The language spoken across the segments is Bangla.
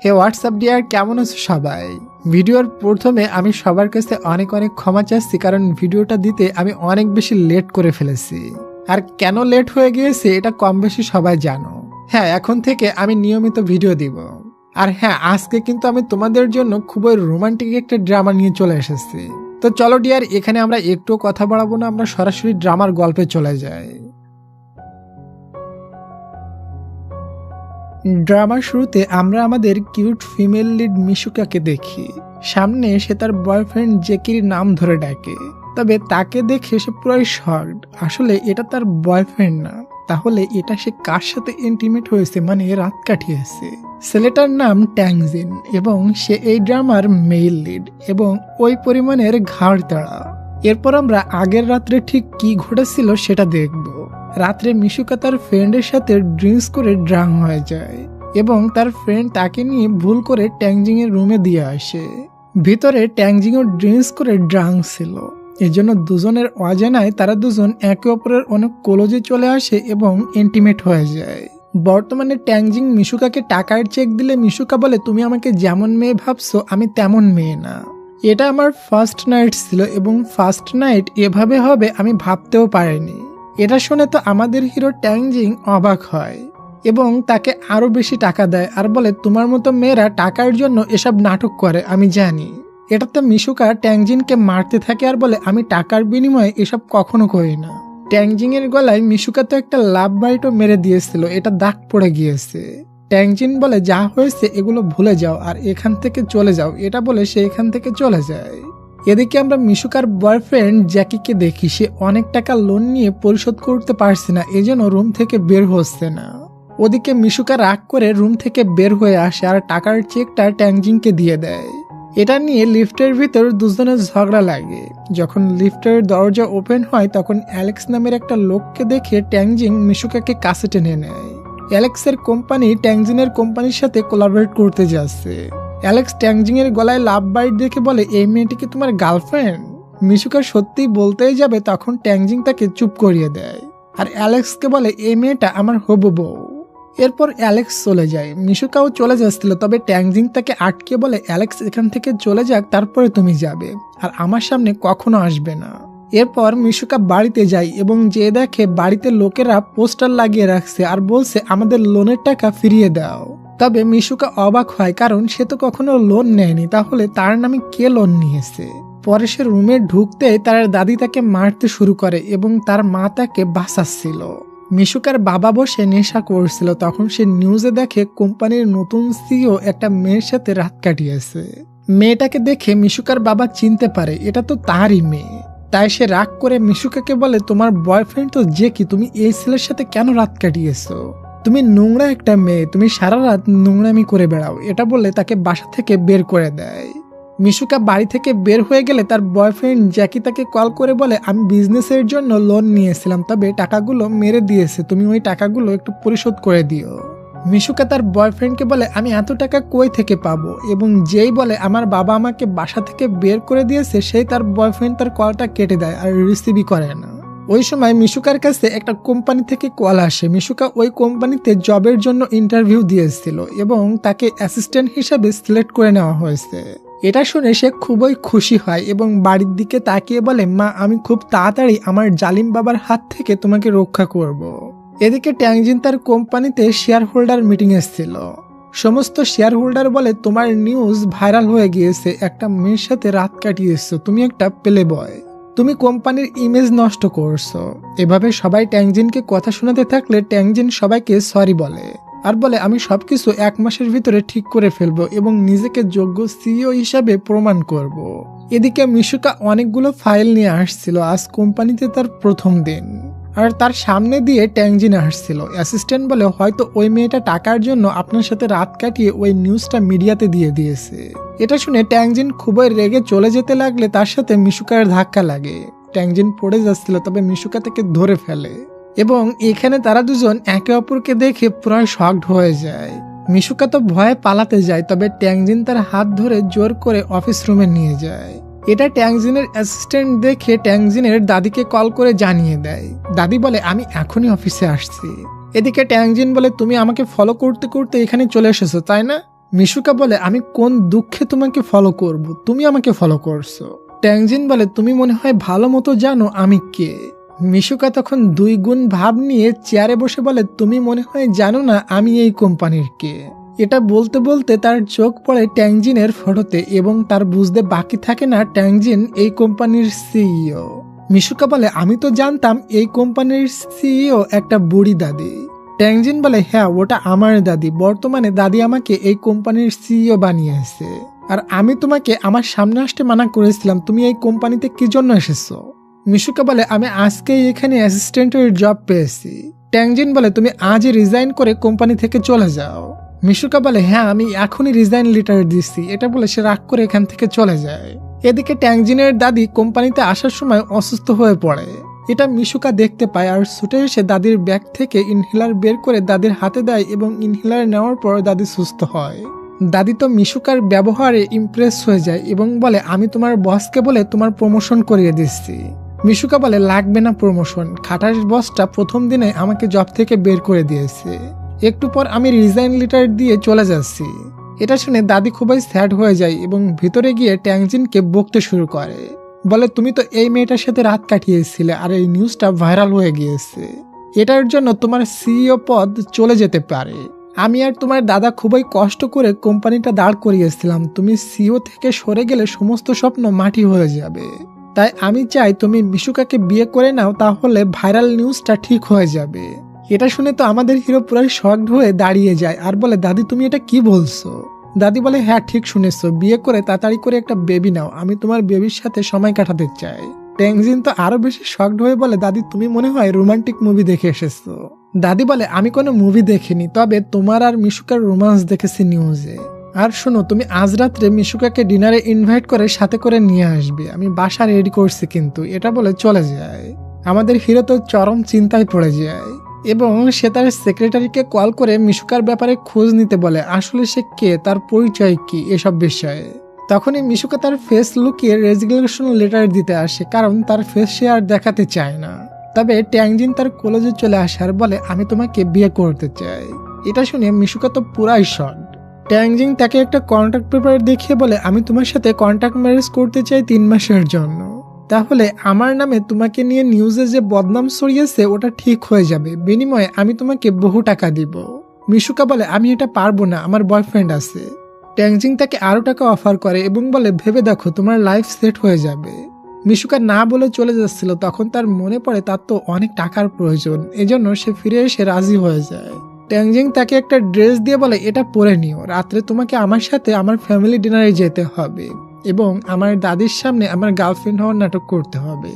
হে হোয়াটসঅ্যাপ ডিয়ার, কেমন আছো সবাই? ভিডিওর প্রথমে আমি সবার কাছে অনেক ক্ষমা চাচ্ছি, কারণ ভিডিওটা দিতে আমি অনেক বেশি লেট করে ফেলেছি। আর কেন লেট হয়ে গিয়েছে এটা কম বেশি সবাই জানো। হ্যাঁ, এখন থেকে আমি নিয়মিত ভিডিও দিব। আর হ্যাঁ, আজকে কিন্তু আমি তোমাদের জন্য খুবই রোমান্টিক একটা ড্রামা নিয়ে চলে এসেছি। তো চলো ডিয়ার, এখানে আমরা একটু কথা বাড়াবো না, আমরা সরাসরি ড্রামার গল্পে চলে যাই। ড্রামার শুরুতে আমরা আমাদের কিউট ফিমেল লিড মিশুকাকে দেখি। সামনে সে তার বয়ফ্রেন্ড জেকির নাম ধরে ডাকে, তবে তাকে দেখে সে পুরাই শকড। আসলে এটা তার বয়ফ্রেন্ড না, তাহলে এটা সে কার সাথে ইন্টিমেট হয়েছে, মানে রাত কাটিয়েছে। ছেলেটার নাম ট্যাংজিন এবং সে এই ড্রামার মেইল লিড এবং ওই পরিমাণের ঘাড় তাড়া। এরপর আমরা আগের রাত্রে ঠিক কি ঘটেছিল সেটা দেখব। রাত্রে মিশুকা তার ফ্রেন্ডের সাথে ড্রিঙ্কস করে ড্রাং হয়ে যায় এবং তার ফ্রেন্ড তাকে নিয়ে ভুল করে ট্যাংজিং এর রুমে দিয়ে আসে। ভিতরে ট্যাংজিংও ড্রিঙ্কস করে ড্রাং ছিল, এজন্য দুজনের অজানায় তারা দুজন একে অপরের অনেক ক্লোজে চলে আসে এবং ইন্টিমেট হয়ে যায়। বর্তমানে ট্যাংজিং মিশুকাকে টাকার চেক দিলে মিশুকা বলে, তুমি আমাকে যেমন মেয়ে ভাবছো আমি তেমন মেয়ে না। এটা আমার ফার্স্ট নাইট ছিল এবং ফার্স্ট নাইট এভাবে হবে আমি ভাবতেও পারিনি। এটা শুনে তো আমাদের হিরো ট্যাংজিং অবাক হয় এবং তাকে আরো বেশি টাকা দেয় আর বলে, তোমার মতো মেয়েরা টাকার জন্য এসব নাটক করে আমি জানি। এটাতে মিশুকা ট্যাংজিনকে মারতে থাকে আর বলে, আমি টাকার বিনিময়ে এসব কখনো করি না। ট্যাংজিং এর গলায় মিশুকা তো একটা লাভ বাইটও মেরে দিয়েছিল, এটা দাগ পড়ে গিয়েছে। ট্যাংজিন বলে, যা হয়েছে এগুলো ভুলে যাও আর এখান থেকে চলে যাও। এটা বলে সে এখান থেকে চলে যায়। এদিকে আমরা মিশুকার বয়ফ্রেন্ড জ্যাকিকে দেখি, সে অনেক টাকা লোন নিয়ে পরিশোধ করতে পারছে না, এজন্য রুম থেকে বের হচ্ছে না। ওদিকে মিশুকা রাগ করে রুম থেকে বের হয়ে আসে আর টাকার চেকটা ট্যাংজিংকে দিয়ে দেয়। এটা নিয়ে লিফটের ভিতর দুজনের ঝগড়া লাগে। যখন লিফটের দরজা ওপেন হয় তখন অ্যালেক্স নামের একটা লোককে দেখে ট্যাংজিং মিশুকাকে কাছে টেনে নেয়। অ্যালেক্সের কোম্পানি ট্যাংজিনের কোম্পানির সাথে কোলাবরেট করতে যাচ্ছে। অ্যালেক্স ট্যাংজিং এর গলায় লাভ বাইট দেখে বলে, এই মেয়েটি কি তোমার গার্লফ্রেন্ড? মিশুকা সত্যি বলতেই যাবে তখন ট্যাংজিং তাকে চুপ করিয়ে দেয় আর অ্যালেক্সকে বলে, এই মেয়েটা আমার হবু বউ। এরপর অ্যালেক্স চলে যায়। মিশুকাও চলে যাচ্ছিল, তবে ট্যাংজিং তাকে আটকে বলে, অ্যালেক্স এখান থেকে চলে যাক, তারপরে তুমি যাবে আর আমার সামনে কখনো আসবে না। এরপর মিশুকা বাড়িতে যায় এবং যে দেখে বাড়িতে লোকেরা পোস্টার লাগিয়ে রাখছে আর বলছে, আমাদের লোনের টাকা ফিরিয়ে দাও। তবে মিশুকা অবাক হয়, কারণ সে তো কখনো লোন নেয়নি, তাহলে তার নামে কে লোন নিয়েছে। পরে সে রুমে ঢুকতেই তার দাদি তাকে মারতে শুরু করে এবং তার মা তাকে বাঁচাচ্ছিল। মিশুকার বাবা বসে নেশা করছিল, তখন সে নিউজে দেখে কোম্পানির নতুন সিইও একটা মেয়ের সাথে রাত কাটিয়েছে। মেয়েটাকে দেখে মিশুকার বাবা চিনতে পারে এটা তো তারই মেয়ে। তাই সে রাগ করে মিশুকাকে বলে, তোমার বয়ফ্রেন্ড তো জেকি, তুমি এই ছেলের সাথে কেন রাত কাটিয়েছো? তুমি নোংরা একটা মেয়ে, তুমি সারা রাত নোংরামি করে বেড়াও। এটা বলে তাকে বাসা থেকে বের করে দেয়। মিশুকা বাড়ি থেকে বের হয়ে গেলে তার বয়ফ্রেন্ড জ্যাকি তাকে কল করে বলে, আমি বিজনেসের জন্য লোন নিয়েছিলাম, তবে টাকাগুলো মেরে দিয়েছে, তুমি ওই টাকাগুলো একটু পরিশোধ করে দিও। মিশুকা তার বয়ফ্রেন্ডকে বলে, আমি এত টাকা কই থেকে পাবো? এবং যেই বলে আমার বাবা আমাকে বাসা থেকে বের করে দিয়েছে, সেই তার বয়ফ্রেন্ড তার কলটা কেটে দেয় আর রিসিভই করে না। ওই সময় মিশুকার কাছে একটা কোম্পানি থেকে কল আসে। মিশুকা ওই কোম্পানিতে জবের জন্য ইন্টারভিউ দিয়েছিল এবং তাকে অ্যাসিস্ট্যান্ট হিসাবে সিলেক্ট করে নেওয়া হয়েছে। এটা শুনে সে খুবই খুশি হয় এবং বাড়ির দিকে তাকিয়ে বলে, মা, আমি খুব তাড়াতাড়ি আমার জালিম বাবার হাত থেকে তোমাকে রক্ষা করব। এদিকে ট্যাংজিন তার কোম্পানিতে শেয়ার হোল্ডার মিটিং এসেছিল। সমস্ত শেয়ার হোল্ডার বলে, তোমার নিউজ ভাইরাল হয়ে গিয়েছে, একটা মেয়ের সাথে রাত কাটিয়েছো, তুমি একটা প্লে বয়, তুমি কোম্পানির ইমেজ নষ্ট করছো। এভাবে সবাই ট্যাংজিনকে কথা শোনাতে থাকলে ট্যাংজিন সবাইকে সরি বলে আর বলে, আমি সবকিছু 1 মাসের ভিতরে ঠিক করে ফেলবো এবং নিজেকে যোগ্য সিইও হিসাবে প্রমাণ করব। এদিকে মিশুকা অনেকগুলো ফাইল নিয়ে আসছিল, আজ কোম্পানিতে তার প্রথম দিন আর তার সামনে দিয়ে ট্যাংজিন আসছিল। অ্যাসিস্ট্যান্ট বলে, হয়তো ওই মেয়েটা টাকার জন্য আপনার সাথে রাত কাটিয়ে ওই নিউজটা মিডিয়াতে দিয়ে দিয়েছে। এটা শুনে ট্যাংজিন খুবই রেগে চলে যেতে লাগলে তার সাথে মিশুকার ধাক্কা লাগে। ট্যাংজিন পড়ে যাচ্ছিল, তবে মিশুকা তাকে ধরে ফেলে এবং এখানে তারা দুজন একে অপরকে দেখে পুরো শকড হয়ে যায়। মিশুকা তো ভয়ে পালাতে যায়, তবে ট্যাংজিন তার হাত ধরে জোর করে অফিস রুমে নিয়ে যায়। এটা ট্যাংজিনের অ্যাসিস্ট্যান্ট দেখে ট্যাংজিনের দাদিকে কল করে জানিয়ে দেয়। দাদি বলে, আমি এখনই অফিসে আসছি। এদিকে ট্যাংজিন বলে, তুমি আমাকে ফলো করতে করতে এখানে চলে এসেছো তাই না? মিশুকা বলে আমি কোন দুঃখে তোমাকে ফলো করব, তুমি আমাকে ফলো করছো। ট্যাংজিন বলে তুমি মনে হয় ভালো মতো জানো আমি কে। মিশুকা তখন 2 গুণ ভাব নিয়ে চেয়ারে বসে বলে তুমি মনে হয় জানো না আমি এই কোম্পানির কে। এটা বলতে বলতে তার চোখ পড়ে ট্যাংজিনের ফটোতে এবং তার বুঝতে বাকি থাকে না ট্যাংজিন এই কোম্পানির সিইও। মিশুকা বলে আমি তো জানতাম এই কোম্পানির সিইও একটা বুড়ি দাদি। ট্যাংজিন বলে হ্যাঁ ওটা আমার দাদি, বর্তমানে দাদি আমাকে এই কোম্পানির সিইও বানিয়েছে। আর আমি তোমাকে আমার সামনে আসতে মানা করেছিলাম, তুমি এই কোম্পানিতে কি জন্য এসেছো। মিশুকা বলে আমি আজকেই এখানে অ্যাসিস্ট্যান্টের জব পেয়েছি। ট্যাংজিন বলে তুমি আজই রিজাইন করে কোম্পানি থেকে চলে যাও। মিশুকা বলে হ্যাঁ আমি এখনই রিজাইন লেটার দিচ্ছি। এটা বলে সে রাগ করে এখান থেকে চলে যায়। এদিকে ট্যাংজিনের দাদি কোম্পানিতে আসার সময় অসুস্থ হয়ে পড়ে। এটা মিশুকা দেখতে পায় আর ছুটে এসে দাদির ব্যাগ থেকে ইনহেলার বের করে দাদির হাতে দেয় এবং ইনহেলার নেওয়ার পর দাদি সুস্থ হয়। দাদি তো মিশুকার ব্যবহারে ইমপ্রেস হয়ে যায় এবং বলে আমি তোমার বসকে বলে তোমার প্রমোশন করিয়ে দিচ্ছি। মিশুকা বলে লাগবে না প্রমোশন, খাটাস বসটা প্রথম দিনে আমাকে জব থেকে বের করে দিয়েছে, একটু পর আমি রিজাইন লেটার দিয়ে চলে যাচ্ছি। এটা শুনে দাদি খুবই স্যাড হয়ে যায় এবং ভিতরে গিয়ে ট্যাংজিনকে বকতে শুরু করে। বলে তুমি তো এই মেয়েটার সাথে রাত কাটিয়েছিলে আর এই নিউজটা ভাইরাল হয়ে গিয়েছে, এটার জন্য তোমার সিইও পদ চলে যেতে পারে। আমি আর তোমার দাদা খুবই কষ্ট করে কোম্পানিটা দাঁড় করিয়েছিলাম, তুমি সিইও থেকে সরে গেলে সমস্ত স্বপ্ন মাটি হয়ে যাবে। তাই আমি চাই তুমি মিশুকাকে বিয়ে করে নাও, তাহলে ভাইরাল নিউজটা ঠিক হয়ে যাবে। এটা শুনে তো আমাদের হিরো পুরাই শকড হয়ে দাঁড়িয়ে যায় আর বলে দাদি তুমি এটা কি বলছো। দাদি বলে হ্যাঁ ঠিক শুনেছো, বিয়ে করে তাড়াতাড়ি করে একটা বেবি নাও, আমি তোমার বেবির সাথে সময় কাটাতে চাই। ট্যাংজিন তো আরো বেশি শকড হয়ে বলে দাদি তুমি মনে হয় রোমান্টিক মুভি দেখে এসেছো। দাদি বলে আমি কোনো মুভি দেখিনি, তবে তোমার আর মিশুকার রোমান্স দেখেছি নিউজে। আর শোনো তুমি আজ রাত্রে মিশুকাকে ডিনারে ইনভাইট করে সাথে করে নিয়ে আসবে, আমি বাসা রেডি করছি কিন্তু। এটা বলে চলে যায়। আমাদের হিরো তো চরম চিন্তায় পড়ে যায় এবং সে তার সেক্রেটারিকে কল করে মিশুকার ব্যাপারে খোঁজ নিতে বলে, আসলে সে কে, তার পরিচয় কি, এসব বিষয়ে। তখনই মিশুকা তার ফেস লুকিয়ে রেজিগনেশন লেটার দিতে আসে, কারণ তার ফেস সে আর দেখাতে চায় না। তবে ট্যাংজিন তার কলেজে চলে আসে আর বলে আমি তোমাকে বিয়ে করতে চাই। এটা শুনে মিশুকা তো পুরাই শক। ট্যাংজিন তাকে একটা কন্ট্রাক্ট পেপার দেখিয়ে বলে আমি তোমার সাথে কন্ট্রাক্ট ম্যারেজ করতে চাই 3 মাসের জন্য, তাহলে আমার নামে তোমাকে নিয়ে নিউজে যে বদনাম ছড়িয়েছে ওটা ঠিক হয়ে যাবে, বিনিময়ে আমি তোমাকে বহু টাকা দিব। মিশুকা বলে আমি এটা পারবো না, আমার বয়ফ্রেন্ড আছে। ট্যাংজিং তাকে আরো টাকা অফার করে এবং বলে ভেবে দেখো তোমার লাইফ সেট হয়ে যাবে। মিশুকা না বলে চলে যাচ্ছিল, তখন তার মনে পড়ে তার তো অনেক টাকার প্রয়োজন, এজন্য সে ফিরে এসে রাজি হয়ে যায়। ট্যাংজিং তাকে একটা ড্রেস দিয়ে বলে এটা পরে নিও, রাত্রে তোমাকে আমার সাথে আমার ফ্যামিলি ডিনারে যেতে হবে এবং আমার দাদির সামনে আমার গার্লফ্রেন্ড হওয়ার নাটক করতে হবে।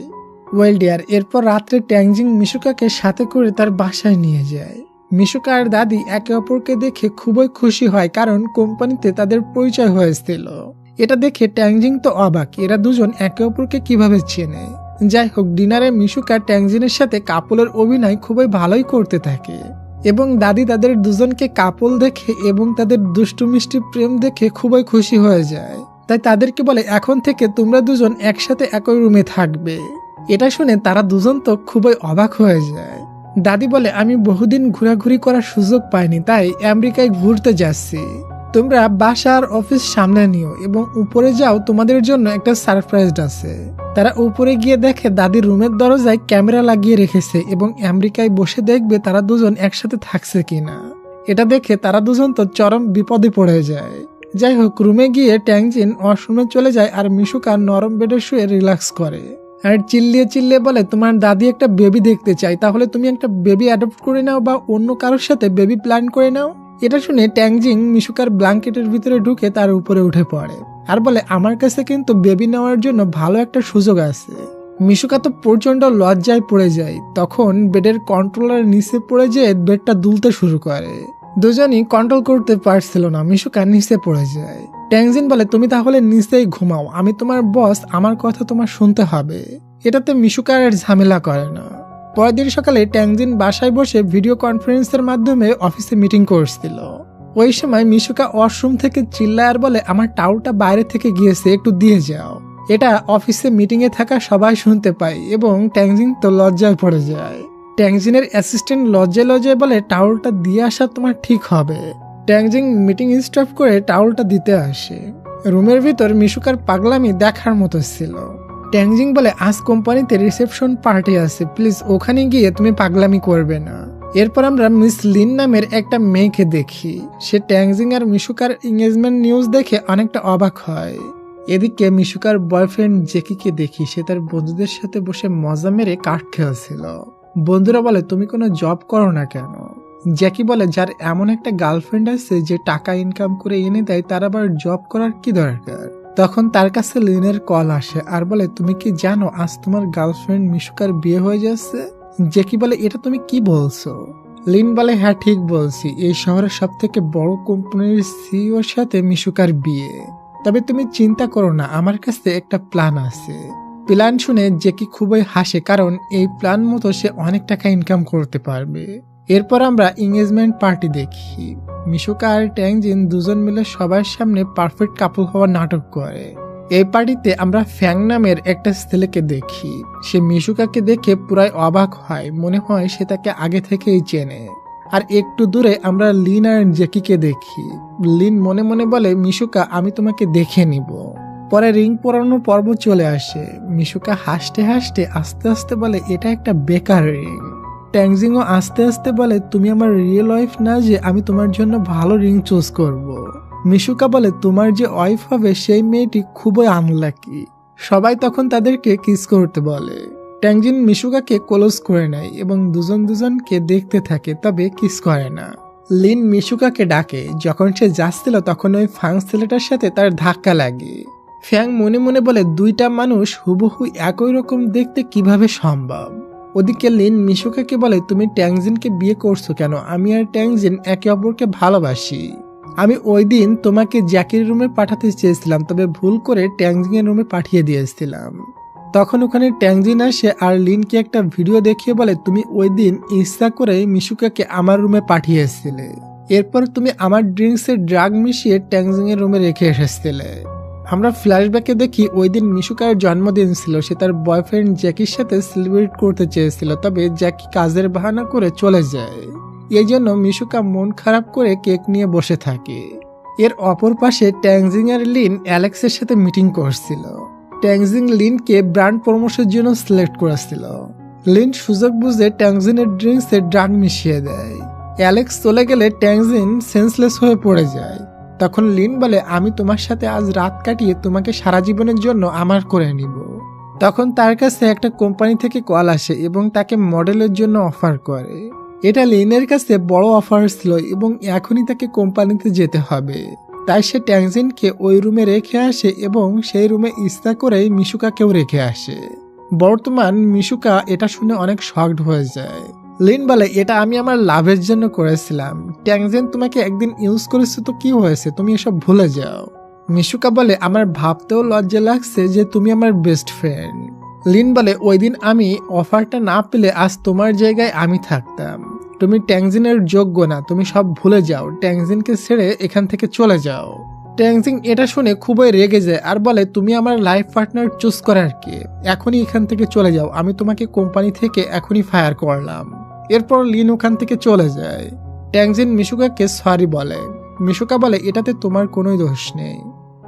ওয়েল ডিয়ার, এরপর রাত্রে ট্যাংজিং মিশুকাকে সাথে করে তার বাসায় নিয়ে যায়। মিশুকা আর দাদি একে অপরকে দেখে খুবই খুশি হয়, কারণ কোম্পানিতে তাদের পরিচয় হয়েছিল। এটা দেখে ট্যাংজিং তো অবাক, এরা দুজন একে অপরকে কিভাবে চেনে। যাই হোক, ডিনারে মিশুকা ট্যাংজিনের সাথে কাপলের অভিনয় খুবই ভালোই করতে থাকে এবং দাদি তাদের দুজনকে কাপল দেখে এবং তাদের দুষ্টু মিষ্টি প্রেম দেখে খুবই খুশি হয়ে যায়। তাই তাদেরকে বলে এখন থেকে তোমরা দুজন একসাথে একই রুমে থাকবে। এটা শুনে তারা দুজন তো খুবই অবাক হয়ে যায়। দাদি বলে আমি বহুদিন ঘোরাঘুরি করার সুযোগ পাইনি, তাই আমেরিকায় ঘুরতে যাচ্ছি, তোমরা বাসার অফিস সামলে নিও এবং উপরে যাও, তোমাদের জন্য একটা সারপ্রাইজ আছে। তারা উপরে গিয়ে দেখে দাদির রুমের দরজায় ক্যামেরা লাগিয়ে রেখেছে এবং আমেরিকায় বসে দেখবে তারা দুজন একসাথে থাকছে কিনা। এটা দেখে তারা দুজন তো চরম বিপদে পড়ে যায়। যাই হোক, রুমে গিয়ে ট্যাংজিন ওয়াশরুমে চলে যায় আর মিশুকা নরম বেডে শুয়ে রিল্যাক্স করে আর চিল্লিয়ে বলে তোমার দাদি একটা বেবি দেখতে চাই, তাহলে তুমি একটা বেবি অ্যাডপ্ট করে নাও বা অন্য কারোর সাথে বেবি প্ল্যান করে নাও। এটা শুনে ট্যাংজিং মিশুকার ব্ল্যাঙ্কেটের ভিতরে ঢুকে তার উপরে উঠে পড়ে আর বলে আমার কাছে কিন্তু বেবি নেওয়ার জন্য ভালো একটা সুযোগ আছে। মিশুকা তো প্রচন্ড লজ্জায় পড়ে যায়। তখন বেডের কন্ট্রোলার নিচে পড়ে যেয়ে বেডটা দুলতে শুরু করে। দুজনই কন্ট্রোল করতে পারছিল না, মিশুকা নিচে পড়ে যায়। ট্যাংজিন বলে তুমি তাহলে নিচেই ঘুমাও, আমি তোমার বস, আমার কথা তোমার শুনতে হবে। এটাতে মিশুকা আর ঝামেলা করে না। পরের দিন সকালে ট্যাংজিন বাসায় বসে ভিডিও কনফারেন্সের মাধ্যমে অফিসে মিটিং করছিল। ওই সময় মিশুকা ওয়াশরুম থেকে চিল্লায় আর বলে আমার টাওয়ালটা বাইরে থেকে গিয়েছে, একটু দিয়ে যাও। এটা অফিসে মিটিং এ থাকা সবাই শুনতে পায় এবং ট্যাংজিন তো লজ্জায় পড়ে যায়। ট্যাংজিনের অ্যাসিস্ট্যান্ট লজ্জায় বলে টাওয়ালটা দিয়ে আসা তোমার ঠিক হবে। ট্যাংজিং মিটিং স্টপ করে টাওয়ালটা দিতে আসে। রুমের ভিতর মিশুকার পাগলামি দেখার মতো ছিল। ট্যাংজিং বলে, আজ কোম্পানিতে রিসেপশন পার্টি আছে, প্লিজ ওখানে গিয়ে তুমি পাগলামি করবে না। এরপর আমরা মিস লিন নামের একটা মেয়েকে দেখি। সে ট্যাংজিং আর মিশুকার এঙ্গেজমেন্ট নিউজ দেখে অনেকটা অবাক হয়। এদিকে মিশুকার বয়ফ্রেন্ড জেকিকে দেখি, সে তার বন্ধুদের সাথে বসে মজা মেরে কাঠ খেলছিল। বন্ধুরা বলে, তুমি কোনো জব করো না কেন? জ্যাকি বলে, যার এমন একটা গার্লফ্রেন্ড আছে যে টাকা ইনকাম করে এনে দেয়, তার আবার জব করার কি দরকার? তখন তার কাছে লিনের কল আসে আর বলে, তুমি কি জানো আজ তোমার গার্লফ্রেন্ড মিশুকার বিয়ে হয়ে যাচ্ছে? জ্যাকি বলে, এটা তুমি কি বলছো? লিন বলে, হ্যাঁ ঠিক বলছি, এই শহরের সব থেকে বড় কোম্পানির সিইওর সাথে মিশুকার বিয়ে। তবে তুমি চিন্তা করো না, আমার কাছে একটা প্ল্যান আছে। প্ল্যান শুনে জ্যাকি খুবই হাসে, কারণ এই প্ল্যান মতো সে অনেক টাকা ইনকাম করতে পারবে। এরপর আমরা এঙ্গেজমেন্ট পার্টি দেখি। মিশুকা আর ট্যাংজিন দুজন মিলে সবার সামনে পারফেক্ট কাপল হওয়ার নাটক করে। এই পার্টিতে আমরা ফ্যাং নামের একটা ছেলেকে দেখি। সে মিশুকাকে দেখে পুরাই অবাক হয়, মনে হয় সে তাকে আগে থেকেই চেনে। আর একটু দূরে আমরা লিন আর জ্যাকিকে দেখি। লিন মনে মনে বলে, মিশুকা আমি তোমাকে দেখে নিব। পরে রিং পরানোর পর্ব চলে আসে। মিশুকা হাসতে হাসতে আস্তে আস্তে বলে, এটা একটা বেকার রিং। ট্যাংজিংও আস্তে আস্তে বলে, তুমি আমার রিয়েল ওয়াইফ না যে আমি তোমার জন্য ভালো রিং চুজ করব। মিশুকা বলে, তোমার যে ওয়াইফ হবে সেই মেয়েটি খুবই আনলাকি। সবাই তখন তাদেরকে কিস করতে বলে। ট্যাংজিন মিশুকাকে ক্লোজ করে নেয় এবং দুজন দুজনকে দেখতে থাকে, তবে কিস করে না। লিন মিশুকাকে ডাকে। যখন সে যাচ্ছিল তখন ওই ফাং ছেলেটার সাথে তার ধাক্কা লাগে। ফ্যাং মনে মনে বলে, দুইটা মানুষ হুবহু একই রকম দেখতে কিভাবে সম্ভব? ওদিকে লিন মিশুকাকে বলে, তুমি ট্যাংজিনকে বিয়ে করছো কেন? আমি আর ট্যাংজিন একে অপরকে ভালোবাসি। আমি ওই দিন তোমাকে জ্যাকির রুমে পাঠাতে চেয়েছিলাম, তবে ভুল করে ট্যাংজিনের রুমে পাঠিয়ে দিয়েছিলাম। তখন ওখানে ট্যাংজিন আসে আর লিনকে একটা ভিডিও দেখিয়ে বলে, তুমি ওই দিন ইচ্ছা করে মিশুকাকে আমার রুমে পাঠিয়েছিলে। এরপর তুমি আমার ড্রিঙ্কসে ড্রাগ মিশিয়ে ট্যাংজিনের রুমে রেখে এসেছিলে। আমরা ফ্ল্যাশব্যাকে দেখি ওই দিন মিশুকার জন্মদিন ছিল। সে তার বয়ফ্রেন্ড জ্যাকির সাথে সেলিব্রেট করতে চেয়েছিল, তবে জ্যাকি কাজের বাহানা করে চলে যায়। এই জন্য মিশুকা মন খারাপ করে কেক নিয়ে বসে থাকে। এর অপর পাশে ট্যাংজিং আর লিন অ্যালেক্সের সাথে মিটিং করছিল। ট্যাংজিং লিনকে ব্র্যান্ড প্রমোশনের জন্য সিলেক্ট করেছিল। লিন সুযোগ বুঝে ট্যাংজিনের ড্রিঙ্কসে ড্রাগ মিশিয়ে দেয়। অ্যালেক্স চলে গেলে ট্যাংজিন সেন্সলেস হয়ে পড়ে যায়। তখন লিন বলে, আমি তোমার সাথে আজ রাত কাটিয়ে তোমাকে সারা জীবনের জন্য আমার করে নিব। তখন তার কাছে একটা কোম্পানি থেকে কল আসে এবং তাকে মডেলের জন্য অফার করে। এটা লিনের কাছে বড় অফার ছিল এবং এখনই তাকে কোম্পানিতে যেতে হবে। তাই সে ট্যাংজিনকে ওই রুমে রেখে আসে এবং সেই রুমে ইচ্ছা করে মিশুকাকেও রেখে আসে। বর্তমান মিশুকা এটা শুনে অনেক শকড হয়ে যায়। লিন বলে, এটা আমি আমার লাভের জন্য করেছিলাম। ট্যাংজিন তোমাকে একদিন ইউজ করেছে তো কি হয়েছে, তুমি এসব ভুলে যাও। মিশুকা বলে, আমার ভাবতেও লজ্জা লাগছে যে তুমি আমার বেস্ট ফ্রেন্ড। লিন বলে, ওই দিন আমি অফারটা না পেলে আজ তোমার জায়গায় আমি থাকতাম। তুমি ট্যাংজিনের যোগ্য না, তুমি সব ভুলে যাও। ট্যাংজিনকে ছেড়ে এখান থেকে চলে যাও। ট্যাংজিন এটা শুনে খুবই রেগে যায় আর বলে, তুমি আমার লাইফ পার্টনার চুজ করার কে? এখনই এখান থেকে চলে যাও, আমি তোমাকে কোম্পানি থেকে এখনই ফায়ার করলাম। এরপর লিন ওখান থেকে চলে যায়। ট্যাংজিন মিশুকাকে সরি বলে। মিশুকা বলে, এটাতে তোমার কোনো দোষ নেই।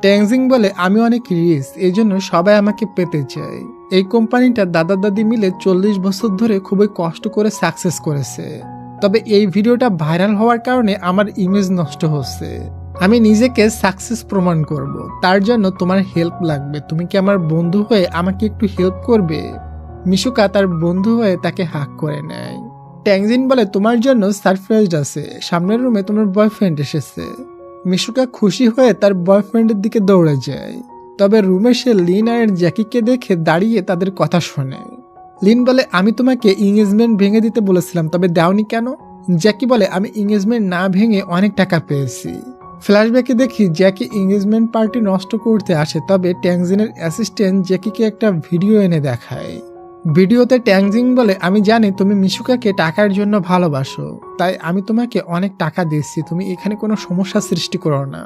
ট্যাংজিং বলে, আমি অনেক রিচ, এই জন্য সবাই আমাকে পেতে চায়। এই কোম্পানিটা দাদা দাদি মিলে 40 বছর ধরে খুবই কষ্ট করে সাকসেস করেছে। তবে এই ভিডিওটা ভাইরাল হওয়ার কারণে আমার ইমেজ নষ্ট হচ্ছে। আমি নিজেকে সাকসেস প্রমাণ করব, তার জন্য তোমার হেল্প লাগবে। তুমি কি আমার বন্ধু হয়ে আমাকে একটু হেল্প করবে? মিশুকা তার বন্ধু হয়ে তাকে হাক করে নেয়। ট্যাংজিন বলে, তোমার জন্য সারপ্রাইজ আছে, সামনের রুমে তোমার বয়ফ্রেন্ড এসেছে। মিশুকা খুশি হয়ে তার বয়ফ্রেন্ডের দিকে দৌড়ে যায়। তবে রুমে সে লিন আর জ্যাকিকে দেখে দাঁড়িয়ে তাদের কথা শোনে। লিন বলে, আমি তোমাকে এঙ্গেজমেন্ট ভেঙে দিতে বলেছিলাম, তবে দাওনি কেন? জ্যাকি বলে, আমি এঙ্গেজমেন্ট না ভেঙে অনেক টাকা পেয়েছি। ফ্ল্যাশব্যাকে দেখি জ্যাকি এঙ্গেজমেন্ট পার্টি নষ্ট করতে আসে, তবে ট্যাংজিনের অ্যাসিস্ট্যান্ট জ্যাকিকে একটা ভিডিও এনে দেখায়। ভিডিওতে ট্যাংজিং বলে, আমি জানি তুমি মিশুকাকে টাকার জন্য ভালোবাসো, তাই আমি তোমাকে অনেক টাকা দিচ্ছি, তুমি এখানে কোনো সমস্যা সৃষ্টি করো না।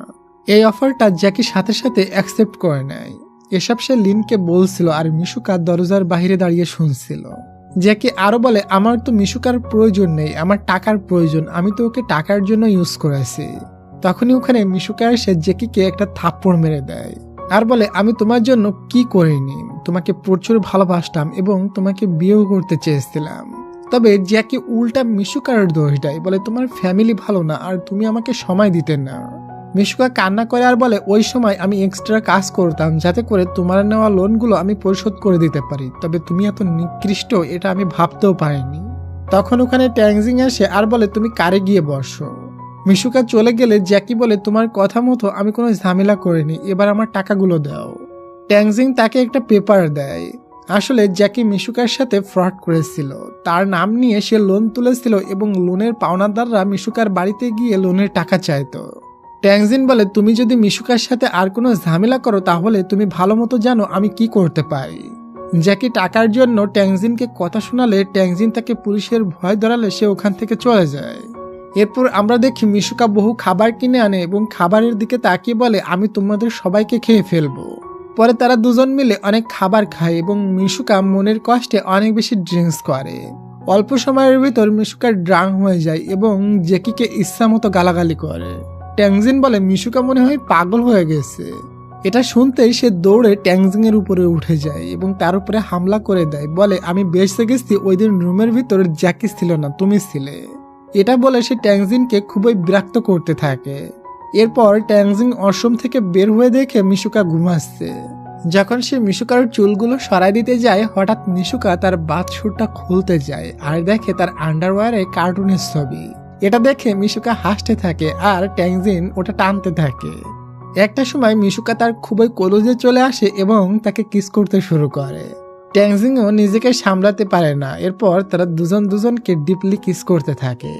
এই অফারটা জ্যাকি সাথে সাথে অ্যাকসেপ্ট করে নেয়। এসব সে লিনকে বলছিল আর মিশুকা দরজার বাইরে দাঁড়িয়ে শুনছিল। জ্যাকি আরো বলে, আমার তো মিশুকার প্রয়োজন নেই, আমার টাকার প্রয়োজন, আমি তো ওকে টাকার জন্য ইউজ করেছি। তখনই ওখানে মিশুকা এসে জেকিকে একটা থাপ্পড় মেরে দেয় আর বলে, আমি তোমার জন্য কি করিনি, তোমাকে প্রচুর ভালোবাসতাম এবং তোমাকে বিয়েও করতে চেয়েছিলাম। তবে জ্যাকি উল্টা মিশুকার দোষ দেয়, বলে তোমার ফ্যামিলি ভালো না আর তুমি আমাকে সময় দিতে না। মিশুকা কান্না করে আর বলে, ওই সময় আমি এক্সট্রা কাজ করতাম যাতে করে তোমার নেওয়া লোনগুলো আমি পরিশোধ করে দিতে পারি, তবে তুমি এত নিকৃষ্ট এটা আমি ভাবতেও পারিনি। তখন ওখানে ট্যাংজিং আসে আর বলে, তুমি কারে গিয়ে বসো। মিশুকা চলে গেলে জ্যাকি বলে, তোমার কথা মতো আমি কোনো ঝামেলা করিনি, এবার আমার টাকাগুলো দাও। ট্যাংজিং তাকে একটা পেপার দেয়। আসলে জ্যাকি মিশুকার সাথে ফ্রড করেছিল, তার নাম নিয়ে সে লোন তুলেছিল এবং লোনের পাওনাদাররা মিশুকার বাড়িতে গিয়ে লোনের টাকা চাইতো। ট্যাংজিন বলে, তুমি যদি মিশুকার সাথে আর কোনো ঝামেলা করো তাহলে তুমি ভালো মতো জানো আমি কি করতে পারি। জ্যাকি টাকার জন্য ট্যাংজিনকে কথা শোনালে ট্যাংজিন তাকে পুলিশের ভয় ধরালে সে ওখান থেকে চলে যায়। এরপর আমরা দেখি মিশুকা বহু খাবার কিনে আনে এবং খাবারের দিকে তাকিয়ে বলে, আমি তোমাদের সবাইকে খেয়ে ফেলবো। পরে তারা দুজন মিলে অনেক খাবার খায় এবং মিশুকা মনের কষ্টে অনেক বেশি ড্রিঙ্কস করে। অল্প সময়ের ভিতর মিশুকা ড্রাঙ্ক হয়ে যায় এবং জ্যাকিকে ইচ্ছা মতো গালাগালি করে। ট্যাংজিন বলে, মিশুকা মনে হয় পাগল হয়ে গেছে। এটা শুনতেই সে দৌড়ে ট্যাংজিং এর উপরে উঠে যায় এবং তার উপরে হামলা করে দেয়, বলে, আমি বেঁচে গেছি, ওই দিন রুমের ভিতর জ্যাকি ছিল না, তুমি ছিলে। এটা বলে সে ট্যাংজিনকে খুবই বিরক্ত করতে থাকে। এরপর ট্যাংজিং ওয়াশরুম থেকে বের হয়ে দেখে মিশুকা ঘুমাচ্ছে। যখন সে মিশুকার চুলগুলো সরাই দিতে যায়, হঠাৎ মিশুকা তার বাথস্যুটটা খুলতে যায় আর দেখে তার আন্ডারওয়্যারে কার্টুনের ছবি। এটা দেখে মিশুকা হাসতে থাকে আর ট্যাংজিন ওটা টানতে থাকে। একটা সময় মিশুকা তার খুবই কলেজে চলে আসে এবং তাকে কিস করতে শুরু করে। ট্যাংজিংও নিজেকে সামলাতে পারে না। এরপর তারা দুজনকে ডিপলি কিস করতে থাকে।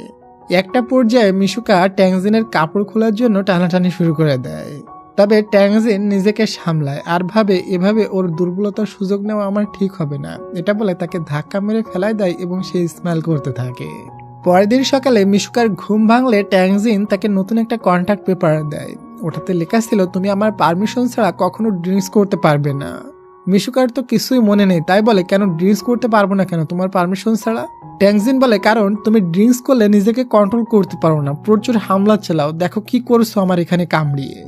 একটা পর্যায়ে মিশুকা ট্যাংজিনের কাপড় খোলার জন্য টানাটানি শুরু করে দেয়। তবে ট্যাংজিন নিজেকে সামলায় আর ভাবে, এভাবে ওর দুর্বলতার সুযোগ নেওয়া আমার ঠিক হবে না। এটা বলে তাকে ধাক্কা মেরে ফেলায় দেয় এবং সে স্মাইল করতে থাকে। পরের দিন সকালে মিশুকার ঘুম ভাঙলে ট্যাংজিন তাকে নতুন একটা কন্ট্যাক্ট পেপার দেয়। ওটাতে লেখা ছিল, তুমি আমার পারমিশন ছাড়া কখনো ড্রিঙ্কস করতে পারবে না। মিশুকার তো কিছুই মনে নেই, তাই বলে, কেন ড্রিঙ্কস করতে পারবো না কেন তোমার পারমিশন ছাড়া? ট্যাংজিন বলে, কারণ তুমি ড্রিঙ্কস করলে নিজেকে কন্ট্রোল করতে পারো না, প্রচুর হামলা চালাও, দেখো কি করছো আমার এখানে কামড়িয়ে।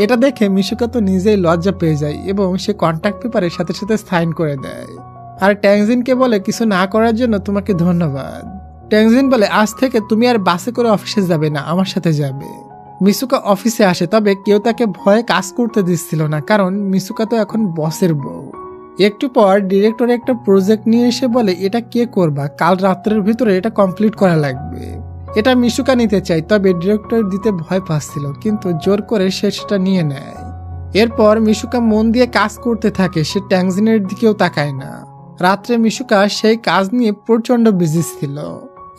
এটা দেখে মিশুকা তো নিজেই লজ্জা পেয়ে যায় এবং সে কন্ট্যাক্ট পেপারের সাথে সাথে সাইন করে দেয়। আর ট্যাংজিনকে বলে, কিছু না করার জন্য তোমাকে ধন্যবাদ। ট্যাংজিন বলে, আজ থেকে তুমি আর বাসে করে অফিসে যাবে না, আমার সাথে যাবে। মিশুকা অফিসে আসে, তবে কেউ তাকে ভয়ে কাজ করতে দিচ্ছিল না, কারণ মিশুকা তো এখন বসের বউ। একটু পর ডিরেক্টর একটা প্রজেক্ট নিয়ে এসে বলে, এটা কে করবা, কাল রাত্রের ভিতরে এটা কমপ্লিট করা লাগবে। এটা মিশুকা নিতে চাই, তবে ডিরেক্টর দিতে ভয় পাচ্ছিল, কিন্তু জোর করে সে সেটা নিয়ে নেয়। এরপর মিশুকা মন দিয়ে কাজ করতে থাকে, সে ট্যাংজিনের দিকেও তাকায় না। রাত্রে মিশুকা সেই কাজ নিয়ে প্রচন্ড বিজি ছিল,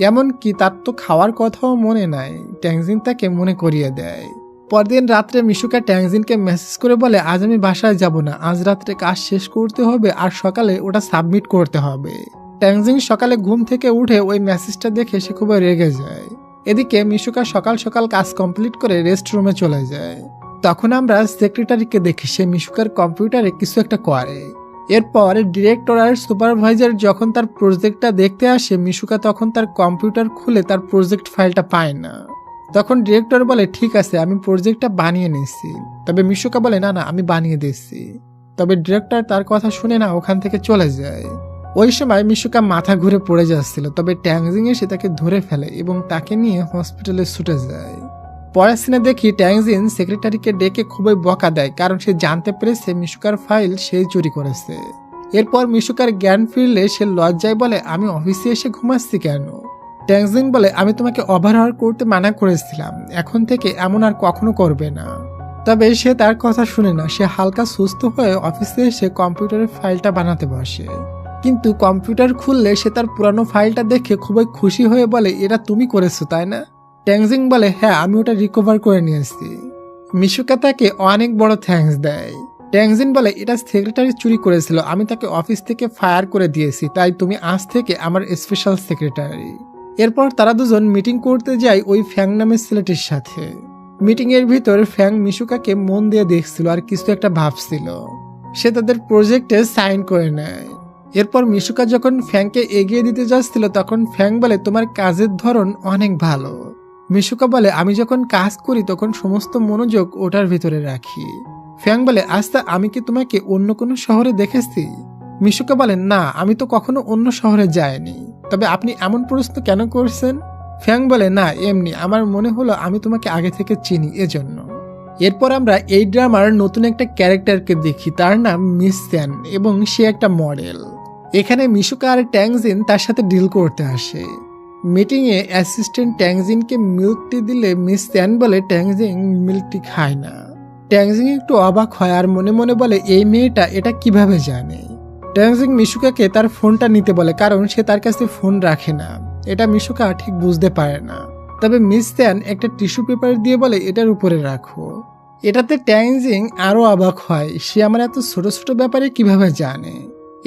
এমনকি তার তো খাওয়ার কথাও মনে নাই। ট্যাংজিন তাকে মনে করিয়ে দেয়। পরদিন রাত্রে মিশুকা ট্যাংজিনকে মেসেজ করে বলে, আজ আমি বাসায় যাব না, আজ রাত্রে কাজ শেষ করতে হবে আর সকালে ওটা সাবমিট করতে হবে। ট্যাংজিন সকালে ঘুম থেকে উঠে ওই মেসেজটা দেখে সে খুবই রেগে যায়। এদিকে মিশুকা সকাল সকাল কাজ কমপ্লিট করে রেস্ট রুমে চলে যায়। তখন আমরা সেক্রেটারিকে দেখি সে মিশুকার কম্পিউটারে কিছু একটা করে। এরপর ডিরেক্টর আর সুপারভাইজার যখন তার প্রজেক্টটা দেখতে আসে, মিশুকা তখন তার কম্পিউটার খুলে তার প্রজেক্ট ফাইলটা পায় না। তখন ডিরেক্টর বলে, ঠিক আছে আমি প্রজেক্টটা বানিয়ে নিয়েছি। তবে মিশুকা বলে, না আমি বানিয়ে দিচ্ছি। তবে ডিরেক্টর তার কথা শুনে না ওখান থেকে চলে যায়। ওই সময় মিশুকা মাথা ঘুরে পড়ে যাচ্ছিল, তবে ট্যাংজিং এসে তাকে ধরে ফেলে এবং তাকে নিয়ে হসপিটালে ছুটে যায়। পরের সিনে দেখি ট্যাংজিন সেক্রেটারিকে ডেকে খুবই বকা দেয়, কারণ সে জানতে পেরেছে মিশুকার ফাইল সেই চুরি করেছে। এরপর মিশুকার জ্ঞান ফিরলে সে লজ্জায় বলে, আমি অফিসে এসে ঘুমাচ্ছি কেন? ট্যাংজিন বলে, আমি তোমাকে ওভারহার করতে মানা করেছিলাম, এখন থেকে এমন আর কখনো করবে না। তবে সে তার কথা শুনে না। সে হালকা সুস্থ হয়ে অফিসে এসে কম্পিউটারের ফাইলটা বানাতে বসে, কিন্তু কম্পিউটার খুললে সে তার পুরানো ফাইলটা দেখে খুবই খুশি হয়ে বলে, এটা তুমি করেছো তাই না? ট্যাংজিং বলে, হ্যাঁ আমি ওটা রিকভার করে নিয়েছি। মিশুকা তাকে অনেক বড় থ্যাঙ্কস দেয়। ট্যাংজিন বলে, এটা সেক্রেটারি চুরি করেছিল, আমি তাকে অফিস থেকে ফায়ার করে দিয়েছি, তাই তুমি আজ থেকে আমার স্পেশাল সেক্রেটারি। এরপর তারা দুজন মিটিং করতে যায় ওই ফ্যাং নামের ছেলেটির সাথে। মিটিং এর ভিতর ফ্যাং মিশুকাকে মন দিয়ে দেখছিল আর কিছু একটা ভাবছিল। সে তাদের প্রজেক্টে সাইন করে নেয়। এরপর মিশুকা যখন ফ্যাংকে এগিয়ে দিতে যাচ্ছিল তখন ফ্যাং বলে, তোমার কাজের ধরন অনেক ভালো, মিশুকা বলে আমি যখন কাজ করি তখন সমস্ত মনোযোগ ওটার ভিতরে রাখি। ফ্যাং বলে আচ্ছা আমি কি তোমাকে অন্য কোনো শহরে দেখেছি? মিশুকা বলে না, আমি তো কখনো অন্য শহরে যাইনি, তবে আপনি এমন প্রশ্ন কেন করছেন? ফ্যাং বলে না এমনি, আমার মনে হলো আমি তোমাকে আগে থেকে চিনি এজন্য। এরপর আমরা এই ড্রামার নতুন একটা ক্যারেক্টারকে দেখি, তার নাম মিস চ্যান এবং সে একটা মডেল। এখানে মিশুকা আর ট্যাংজিন তার সাথে ডিল করতে আসে। মিটিংয়ে অ্যাসিস্ট্যান্ট ট্যাংজিনকে মিল্ক টি দিলে মিস চ্যান বলে ট্যাংজিন মিল্ক টি খায় না। ট্যাংজিন একটু অবাক হয় আর মনে মনে বলে এই মেয়েটা এটা কিভাবে জানে। ট্যাংজিন মিশুকাকে তার ফোনটা নিতে বলে কারণ সে তার কাছে ফোন রাখে না। এটা মিশুকা ঠিক বুঝতে পারে না, তবে মিস চ্যান একটা টিস্যু পেপার দিয়ে বলে এটার উপরে রাখো। এটাতে ট্যাংজিন আরো অবাক হয়, সে আমার এত ছোট ছোট ব্যাপারে কিভাবে জানে।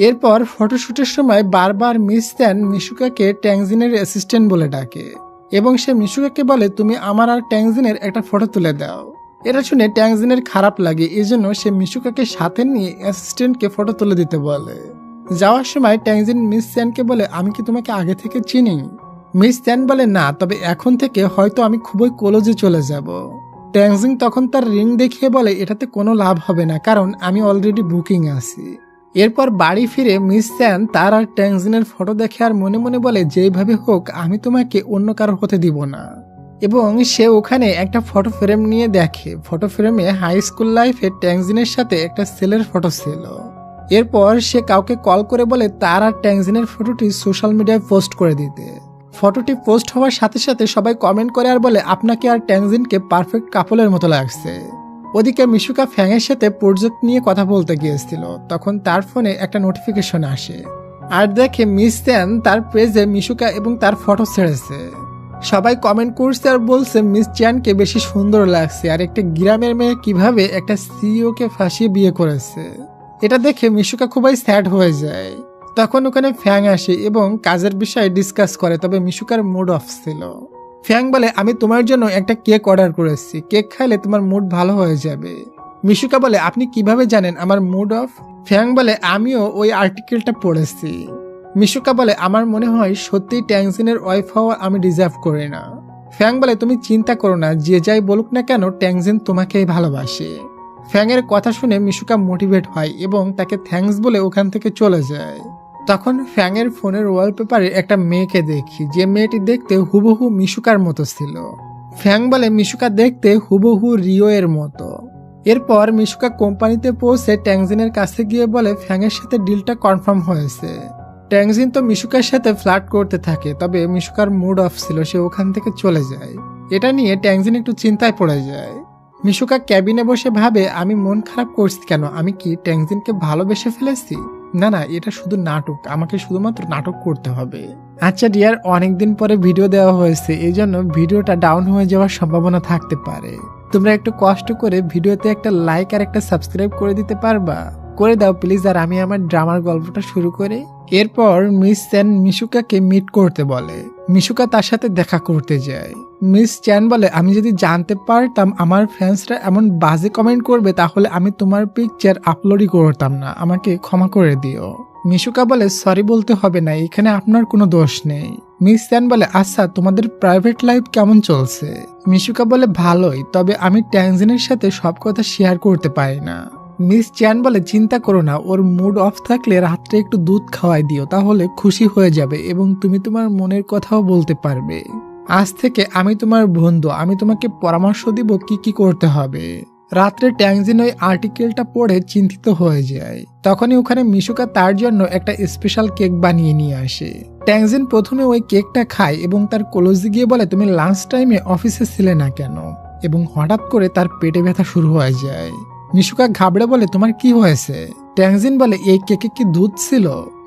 এরপর ফটোশুটের সময় বারবার মিস চ্যান মিশুকাকে ট্যাংজিনের অ্যাসিস্ট্যান্ট বলে ডাকে এবং সে মিশুকাকে বলে তুমি আমার আর ট্যাংজিনের একটা ফটো তুলে দাও। এটা শুনে ট্যাংজিনের খারাপ লাগে, এজন্য সে মিশুকাকে সাথে নিয়ে অ্যাসিস্ট্যান্টকে ফটো তুলে দিতে বলে। যাওয়ার সময় ট্যাংজিন মিস চ্যানকে বলে আমি কি তোমাকে আগে থেকে চিনি? মিস চ্যান বলে না, তবে এখন থেকে হয়তো আমি খুবই ক্লোজে চলে যাব। ট্যাংজিন তখন তার রিং দেখিয়ে বলে এটাতে কোনো লাভ হবে না কারণ আমি অলরেডি বুকিং আছি। এরপর বাড়ি ফিরে মিস চ্যান তার আর ট্যাংজিনের ফটো দেখে আর মনে মনে বলে যেভাবে হোক আমি তোমাকে অন্য কারো হতে দিব না। এবং সে ওখানে একটা ফটো ফ্রেম নিয়ে দেখে, ফটো ফ্রেমে হাই স্কুল লাইফে ট্যাংজিনের সাথে একটা ছেলের ফটো ছিল। এরপর সে কাউকে কল করে বলে তার আর ট্যাংজিনের ফটোটি সোশ্যাল মিডিয়ায় পোস্ট করে দিতে। ফটোটি পোস্ট হওয়ার সাথে সাথে সবাই কমেন্ট করে আর বলে আপনাকে আর ট্যাংজিনকে পারফেক্ট কাপলের মতো লাগছে। ওদিকে মিশুকা ফ্যাংয়ের সাথে প্রজেক্ট নিয়ে কথা বলতে গিয়েছিল, তখন তার ফোনে একটা নোটিফিকেশন আসে আর দেখে মিস চ্যান তার পেজে মিশুকা এবং তার ফটো ছেড়েছে। সবাই কমেন্ট করছে আর বলছে মিস চ্যানকে বেশি সুন্দর লাগছে আর একটা গ্রামের মেয়ে কিভাবে একটা সিইও কে ফাঁসিয়ে বিয়ে করেছে। এটা দেখে মিশুকা খুবই স্যাড হয়ে যায়। তখন ওখানে ফ্যাং আসে এবং কাজের বিষয়ে ডিসকাস করে, তবে মিশুকার মুড অফ ছিল। ফ্যাং বলে আমি তোমার জন্য একটা কেক অর্ডার করেছি, কেক খাইলে তোমার মুড ভালো হয়ে যাবে। মিশুকা বলে আপনি কিভাবে জানেন আমার মুড অফ? ফ্যাং বলে আমিও ওই আর্টিকেলটা পড়েছি। মিশুকা বলে আমার মনে হয় সত্যিই ট্যাংজিনের ওয়াইফ হওয়া আমি ডিজার্ভ করি না। ফ্যাং বলে তুমি চিন্তা করো না, যে যাই বলুক না কেন ট্যাংজিন তোমাকেই ভালোবাসে। ফ্যাংয়ের কথা শুনে মিশুকা মোটিভেট হয় এবং তাকে থ্যাঙ্কস বলে ওখান থেকে চলে যায়। তখন ফ্যাংয়ের ফোনের ওয়ালপেপারে একটা মেয়েকে দেখি, যে মেয়েটি দেখতে হুবহু মিশুকার মতো ছিল। ফ্যাং বলে মিশুকা দেখতে হুবহু রিও এর মতো। এরপর মিশুকা কোম্পানিতে পৌঁছে ট্যাংজিনের কাছে গিয়ে বলে ফ্যাংয়ের সাথে ডিলটা কনফার্ম হয়েছে। ট্যাংজিন তো মিশুকার সাথে ফ্লার্ট করতে থাকে, তবে মিশুকার মুড অফ ছিল, সে ওখান থেকে চলে যায়। এটা নিয়ে ট্যাংজিন একটু চিন্তায় পড়ে যায়। মিশুকা ক্যাবিনে বসে ভাবে আমি মন খারাপ করছি কেন, আমি কি ট্যাংজিনকে ভালোবেসে ফেলেছি? না না, এটা শুধু নাটক, আমাকে শুধুমাত্র নাটক করতে হবে। আচ্ছা ডিয়ার, অনেকদিন পরে ভিডিও দেওয়া হয়েছে, এই জন্য ভিডিওটা ডাউন হয়ে যাওয়ার সম্ভাবনা থাকতে পারে। তোমরা একটু কষ্ট করে ভিডিওতে একটা লাইক আর একটা সাবস্ক্রাইব করে দিতে পারবা? করে দাও প্লিজ, আর আমি আমার ড্রামার গল্পটা শুরু করে। এরপর মিস চ্যান মিশুকাকে মিট করতে বলে। মিশুকা তার সাথে দেখা করতে যায়। মিস চ্যান বলে আমি যদি জানতে পারতাম আমার ফ্যান্সরা এমন বাজে কমেন্ট করবে তাহলে আমি তোমার পিকচার আপলোডই করতাম না, আমাকে ক্ষমা করে দিও। মিশুকা বলে সরি বলতে হবে না, এখানে আপনার কোনো দোষ নেই। মিস চ্যান বলে আচ্ছা তোমাদের প্রাইভেট লাইফ কেমন চলছে? মিশুকা বলে ভালোই, তবে আমি ট্যাংজিনের সাথে সব কথা শেয়ার করতে পারি না। মিস চ্যান বলে চিন্তা করো না, ওর মুড অফ থাকলে রাত্রে একটু দুধ খাওয়াই দিও, তাহলে খুশি হয়ে যাবে এবং তুমি তোমার মনের কথাও বলতে পারবে। আজ থেকে আমি তোমার বন্ধু, আমি তোমাকে পরামর্শ দিব কি কি করতে হবে। রাত্রে ট্যাংজিন ওই আর্টিকেলটা পড়ে চিন্তিত হয়ে যায়। তখনই ওখানে মিশুকা তার জন্য একটা স্পেশাল কেক বানিয়ে নিয়ে আসে। ট্যাংজিন প্রথমে ওই কেকটা খায় এবং তার কলেজে গিয়ে বলে তুমি লাঞ্চ টাইমে অফিসে ছিলে না কেন, এবং হঠাৎ করে তার পেটে ব্যথা শুরু হয়ে যায়। মিশুকা ঘাবড়ে বলে তোমার কি হয়েছে? ট্যাংজিন বলে এই কেকে কি দুধ ছিল?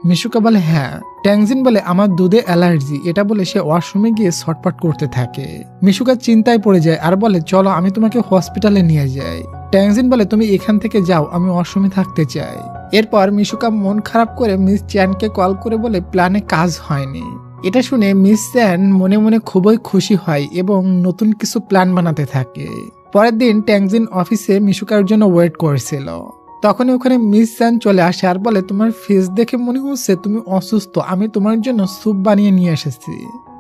মিশুকা বলে হ্যাঁ। ট্যাংজিন বলে আমার দুধে অ্যালার্জি, এটা বলে সে ওয়াশরুমে গিয়ে ছটপট করতে থাকে। মিশুকা চিন্তায় পড়ে যায় আর বলে চলো আমি তোমাকে হসপিটালে নিয়ে যাই। ট্যাংজিন বলে তুমি এখান থেকে যাও, আমি ওয়াশরুমে থাকতে চাই। এরপর মিশুকা মন খারাপ করে মিস চ্যানকে কল করে বলে প্ল্যানে কাজ হয়নি। এটা শুনে মিস চ্যান মনে মনে খুবই খুশি হয় এবং নতুন কিছু প্ল্যান বানাতে থাকে। পরের দিন ট্যাংজিন অফিসে মিশুকার জন্য ওয়েট করছিল। তখনই ওখানে মিস চ্যান চলে আসে আর বলে, তোমার ফেস দেখে মনে হচ্ছে তুমি অসুস্থ, আমি তোমার জন্য স্যুপ বানিয়ে নিয়ে এসেছি।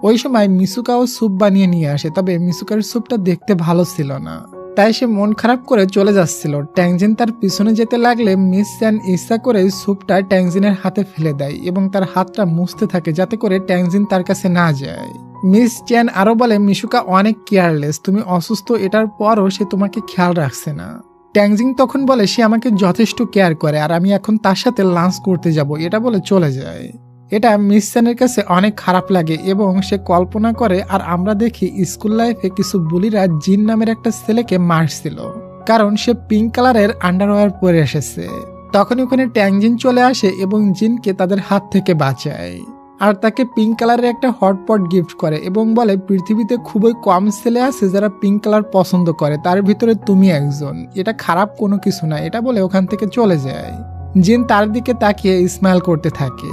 ওই সময় মিসুকাও স্যুপ বানিয়ে নিয়ে আসে, তবে মিসুকার স্যুপটা দেখতে ভালো ছিল না, তাই সে মন খারাপ করে চলে যাচ্ছিল। ট্যাংজিন তার পিছনে যেতে লাগলে মিস চ্যান ইচ্ছা করে স্যুপটা ট্যাংজিনের হাতে ফেলে দেয় এবং তার হাতটা মুছতে থাকে যাতে করে ট্যাংজিন তার কাছে না যায়। মিস চ্যান আরো বলে, মিশুকা অনেক কেয়ারলেস, তুমি অসুস্থ এটার পরও সে তোমাকে খেয়াল রাখছে না। ট্যাংজিন তখন বলে, সে আমাকে যথেষ্ট কেয়ার করে আর আমি এখন তার সাথে লাঞ্চ করতে যাব, এটা বলে চলে যায়। এটা মিস চ্যানের কাছে অনেক খারাপ লাগে এবং সে কল্পনা করে আর আমরা দেখি স্কুল লাইফে কিছু বুলিরা জিন নামের একটা ছেলেকে মারছিল কারণ সে পিঙ্ক কালারের আন্ডারওয়্যার পরে এসেছে। তখন ওখানে ট্যাংজিন চলে আসে এবং জিনকে তাদের হাত থেকে বাঁচায় আর তাকে পিঙ্ক কালারের একটা হটপট গিফট করে এবং বলে, পৃথিবীতে খুবই কম ছেলে আছে যারা পিঙ্ক কালার পছন্দ করে, তার ভিতরে তুমি একজন, এটা খারাপ কোনো কিছু না, এটা বলে ওখান থেকে চলে যায়। জিন তার দিকে তাকিয়ে স্মাইল করতে থাকে।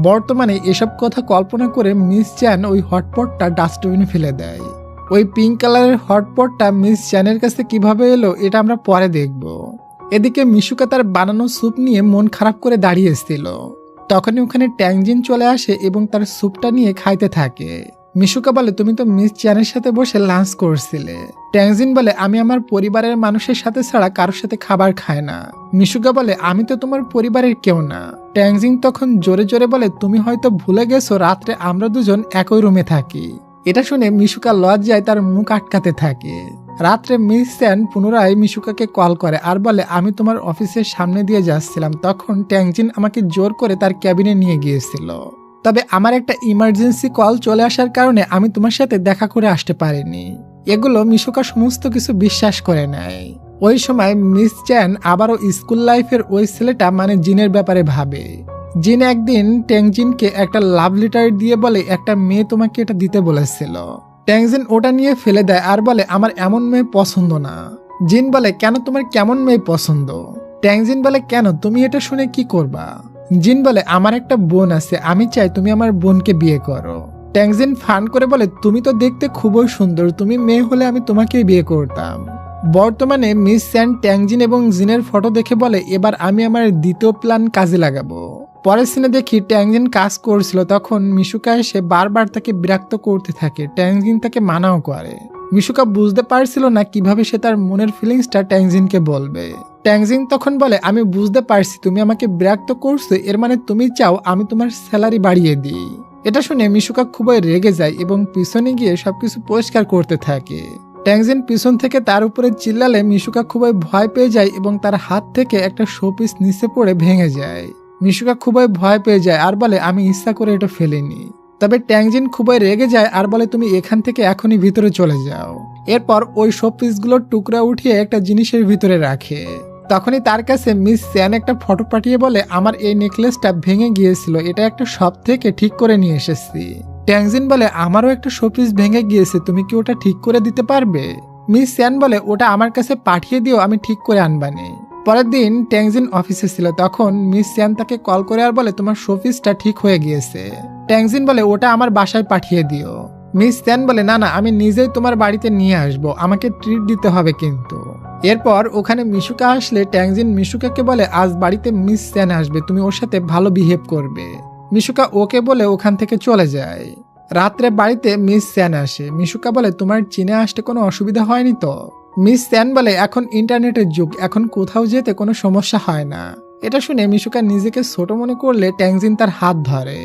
বর্তমানে এসব কথা কল্পনা করে মিস চ্যান ওই হটপটটা ডাস্টবিনে ফেলে দেয়। ওই পিঙ্ক কালারের হটপটটা মিস চ্যানের কাছে কিভাবে এলো এটা আমরা পরে দেখব। এদিকে মিশুকা তার বানানো স্যুপ নিয়ে মন খারাপ করে দাঁড়িয়েছিল। তখনই ওখানে ট্যাংজিন চলে আসে এবং তার স্যুপটা নিয়ে খাইতে থাকে। মিশুকা বলে, তুমি তো মিস চ্যানের সাথে বসে লাঞ্চ করছিলে। ট্যাংজিন বলে, আমি আমার পরিবারের মানুষের সাথে ছাড়া কারোর সাথে খাবার খাই না। মিশুকা বলে, আমি তো তোমার পরিবারের কেউ না। ট্যাংজিন তখন জোরে জোরে বলে, তুমি হয়তো ভুলে গেছো রাত্রে আমরা দুজন একই রুমে থাকি। এটা শুনে মিশুকা লজ্জায় তার মুখ আটকাতে থাকে। রাত্রে মিস চ্যান পুনরায় মিশুকাকে কল করে আর বলে, আমি তোমার অফিসের সামনে দিয়ে যাচ্ছিলাম, তখন ট্যাংজিন আমাকে জোর করে তার ক্যাবিনে নিয়ে গিয়েছিল, তবে আমার একটা ইমার্জেন্সি কল চলে আসার কারণে আমি তোমার সাথে দেখা করে আসতে পারিনি। এগুলো মিশুকা সমস্ত কিছু বিশ্বাস করে নেয়। ওই সময় মিস চ্যান আবারও স্কুল লাইফের ওই ছেলেটা মানে জিনের ব্যাপারে ভাবে। জিন একদিন ট্যাংজিনকে একটা লাভ লেটার দিয়ে বলে, একটা মেয়ে তোমাকে এটা দিতে বলেছিল। ট্যাংজিন ওটা নিয়ে ফেলে দেয় আর বলে, আমার এমন মেয়ে পছন্দ না। জিন বলে, কেন, তোমার কেমন মেয়ে পছন্দ? ট্যাংজিন বলে, কেন, তুমি এটা শুনে কি করবা? জিন বলে, আমার একটা বোন আছে, আমি চাই তুমি আমার বোনকে বিয়ে করো। ট্যাংজিন ফান করে বলে, তুমি তো দেখতে খুবই সুন্দর, তুমি মেয়ে হলে আমি তোমাকেই বিয়ে করতাম। বর্তমানে মিস চ্যান ট্যাংজিন এবং জিনের ফটো দেখে বলে, এবার আমি আমার দ্বিতীয় প্ল্যান কাজে লাগাবো। পরের সিনে দেখি ট্যাংজিন কাজ করছিল, তখন মিশুকা এসে বারবার তাকে বিরক্ত করতে থাকে। ট্যাংজিন তাকে মানাও করে। মিশুকা বুঝতে পারছিল না কিভাবে সে তার মনের ফিলিংসটা ট্যাংজিনকে বলবে। ট্যাংজিন তখন বলে, আমি বুঝতে পারছি তুমি আমাকে বিরক্ত করছো, এর মানে তুমি চাও আমি তোমার স্যালারি বাড়িয়ে দিই। এটা শুনে মিশুকা খুবই রেগে যায় এবং পিছনে গিয়ে সবকিছু পরিষ্কার করতে থাকে। ট্যাংজিন পিছন থেকে তার উপরে চিল্লালে মিশুকা খুবই ভয় পেয়ে যায় এবং তার হাত থেকে একটা শোপিস নিচে পড়ে ভেঙে যায়। মিশুকা খুবই ভয় পেয়ে যায় আর বলে, আমি ইচ্ছা করে এটা ফেলিনি। তবে ট্যাংজিন খুবই রেগে যায় আর বলে, তুমি এখান থেকে এখনই ভিতরে চলে যাও। এরপর ওই শোপিসগুলোর টুকরা উঠিয়ে একটা জিনিসের ভিতরে রাখে। তখনই তার কাছে মিস চ্যান একটা ফটো পাঠিয়ে বলে, আমার এই নেকলেসটা ভেঙে গিয়েছিল, এটা একটা শপ থেকে ঠিক করে নিয়ে এসেছি। ট্যাংজিন বলে, আমারও একটা শোপিস ভেঙে গিয়েছে, তুমি কি ওটা ঠিক করে দিতে পারবে? মিস চ্যান বলে, ওটা আমার কাছে পাঠিয়ে দিও, আমি ঠিক করে আনবানি। পরের দিন ট্যাংজিন অফিসে ছিল, তখন মিস চ্যান তাকে কল করে আর বলে, তোমার শোপিসটা ঠিক হয়ে গিয়েছে। ট্যাংজিন বলে, ওটা আমার বাসায় পাঠিয়ে দিও। মিস চ্যান বলে, না না, আমি নিজেই তোমার বাড়িতে নিয়ে আসবো, আমাকে ট্রিট দিতে হবে কিন্তু। এরপর ওখানে মিশুকা আসলে ট্যাংজিন মিশুকাকে বলে, আজ বাড়িতে মিস চ্যান আসবে, তুমি ওর সাথে ভালো বিহেভ করবে। মিশুকা ওকে বলে ওখান থেকে চলে যায়। রাত্রে বাড়িতে মিস চ্যান আসে। মিশুকা বলে, তোমার চীনে আসতে কোনো অসুবিধা হয়নি তো? মিস চ্যান বলে, এখন ইন্টারনেটের যুগ, এখন কোথাও যেতে কোনো সমস্যা হয় না। এটা শুনে মিশুকা নিজেকে ছোট মনে করলে ট্যাংজিন তার হাত ধরে।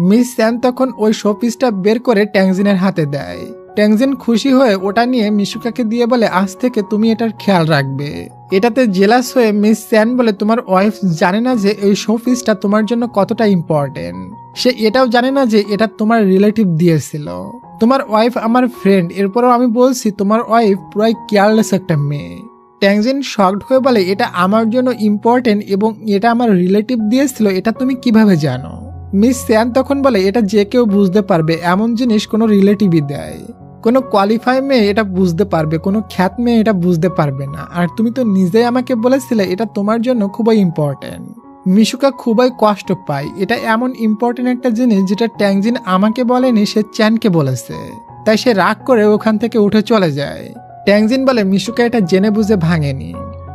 মিস চ্যান তখন ওই শোপিসটা বের করে ট্যাংজিনের হাতে দেয়। ট্যাংজিন খুশি হয়ে ওটা নিয়ে মিশুকাকে দিয়ে বলে, আজ থেকে তুমি এটার খেয়াল রাখবে। এটাতে জেলাস হয়ে মিস চ্যান বলে, তোমার ওয়াইফ জানে না যে এই শোপিসটা তোমার জন্য কতটা ইম্পর্টেন্ট। সে এটাও জানে না যে এটা তোমার রিলেটিভ দিয়েছিল। তোমার ওয়াইফ আমার ফ্রেন্ড, এরপরেও আমি বলছি তোমার ওয়াইফ পুরাই কেয়ারলেস একটা মেয়ে। ট্যাংজিন শকড হয়ে বলে, এটা আমার জন্য ইম্পর্টেন্ট এবং এটা আমার রিলেটিভ দিয়েছিল, এটা তুমি কিভাবে জানো? মিস চ্যান তখন বলে, এটা যে কেউ বুঝতে পারবে, এমন জিনিস কোনো রিলেটিভই দেয়। কোনো কোয়ালিফাই মেয়ে এটা বুঝতে পারবে, কোনো খ্যাত মেয়ে এটা বুঝতে পারবে না। আর তুমি তো নিজেই আমাকে বলেছিলে এটা তোমার জন্য খুবই ইম্পর্টেন্ট। মিশুকা খুবই কষ্ট পায়, এটা এমন ইম্পর্টেন্ট একটা জিনিস যেটা ট্যাংজিন আমাকে বলেনি, সে চ্যানকে বলেছে। তাই সে রাগ করে ওখান থেকে উঠে চলে যায়। ট্যাংজিন বলে, মিশুকা এটা জেনে বুঝে ভাঙেনি।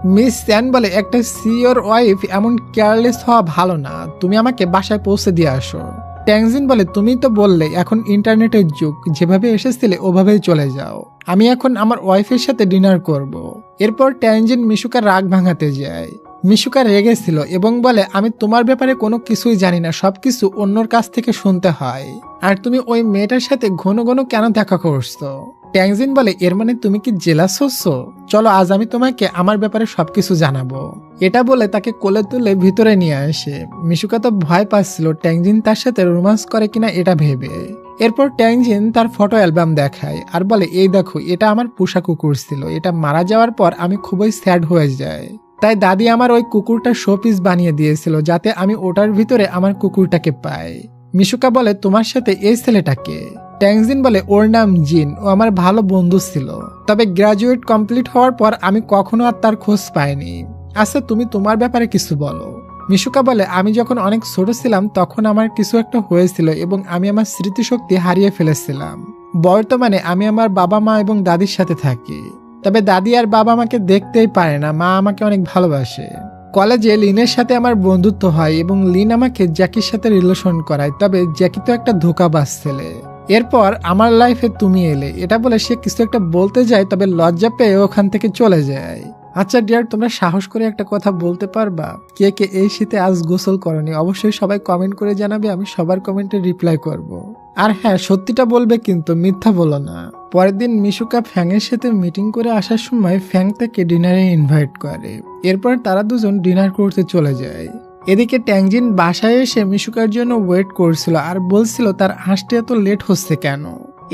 মিস স্যান বলে, একটা সিওর ওয়াইফ এমন কেয়ারলেস হওয়া ভালো না, তুমি আমাকে বাসায় পৌঁছে দিয়ে আসো। ট্যাংজিন বলে, তুমি তো বললে এখন ইন্টারনেটের যুগ, যেভাবে এসেছিলে ওভাবেই চলে যাও, আমি এখন আমার ওয়াইফের সাথে ডিনার করব। এরপর ট্যাংজিন মিশুকার রাগ ভাঙাতে যায়। মিশুকা রেগেছিল এবং বলে, আমি তোমার ব্যাপারে কোনো কিছুই জানি না, সবকিছু অন্যর কাছ থেকে শুনতে হয়, আর তুমি ওই মেয়েটার সাথে ঘন ঘন কেন দেখা করছো? ট্যাংজিন বলে, এর মানে তুমি কি জেলাস হচ্ছ? চলো আজ আমি তোমাকে আমার ব্যাপারে সবকিছু জানাবো। এটা বলে তাকে কোলে তুলে ভিতরে নিয়ে আসে। মিশুকা তো ভয় পাচ্ছিল ট্যাংজিন তার সাথে রোমান্স করে কিনা এটা ভেবে। এরপর ট্যাংজিন তার ফটো অ্যালবাম দেখায় আর বলে, এই দেখো, এটা আমার পোষা কুকুর ছিল, এটা মারা যাওয়ার পর আমি খুবই স্যাড হয়ে যাই, তাই দাদি আমার ওই কুকুরটা শোপিস বানিয়ে দিয়েছিল যাতে আমি ওটার ভিতরে আমার কুকুরটাকে পাই। মিশুকা বলে, তোমার সাথে এই ছেলেটাকে? ট্যাংজিন বলে, ওর নাম জিন, ও আমার ভালো বন্ধু ছিল, তবে গ্রাজুয়েট কমপ্লিট হওয়ার পর আমি কখনো আর তার খোঁজ পাইনি। আচ্ছা, তুমি তোমার ব্যাপারে কিছু বলো। মিশুকা বলে, আমি যখন অনেক ছোট ছিলাম তখন আমার কিছু একটা হয়েছিল এবং আমি আমার স্মৃতিশক্তি হারিয়ে ফেলেছিলাম। বর্তমানে আমি আমার বাবা মা এবং দাদির সাথে থাকি, তবে দাদি আর বাবা আমাকে দেখতেই পারে না, মা আমাকে অনেক ভালোবাসে। কলেজে লিনের সাথে আমার বন্ধুত্ব হয় এবং লিন আমাকে জ্যাকির সাথে রিলেশন করায়, তবে জ্যাকি তো একটা ধোঁকাবাজ ছেলে। এরপর আমার লাইফে তুমি এলে, এটা বলে সে কিছু একটা বলতে যায়, তবে লজ্জা পেয়ে ওখান থেকে চলে যায়। আচ্ছা ডিয়ার, তোমরা সাহস করে একটা কথা বলতে পারবা, কে কে এই শীতে আজ গোসল করনি? অবশ্যই সবাই কমেন্ট করে জানাবে, আমি সবার কমেন্টে রিপ্লাই করব। আর হ্যাঁ, সত্যিটা বলবে কিন্তু, মিথ্যা বলো না। পরের দিন মিশুকা ফ্যাংয়ের সাথে মিটিং করে আসার সময় ফ্যাং তাকে ডিনারে ইনভাইট করে। এরপর তারা দুজন ডিনার করতে চলে যায়। এদিকে ট্যাংজিন বাসায় এসে মিশুকার জন্য ওয়েট করছিল আর বলছিল তার আসতে এত লেট হচ্ছে কেন।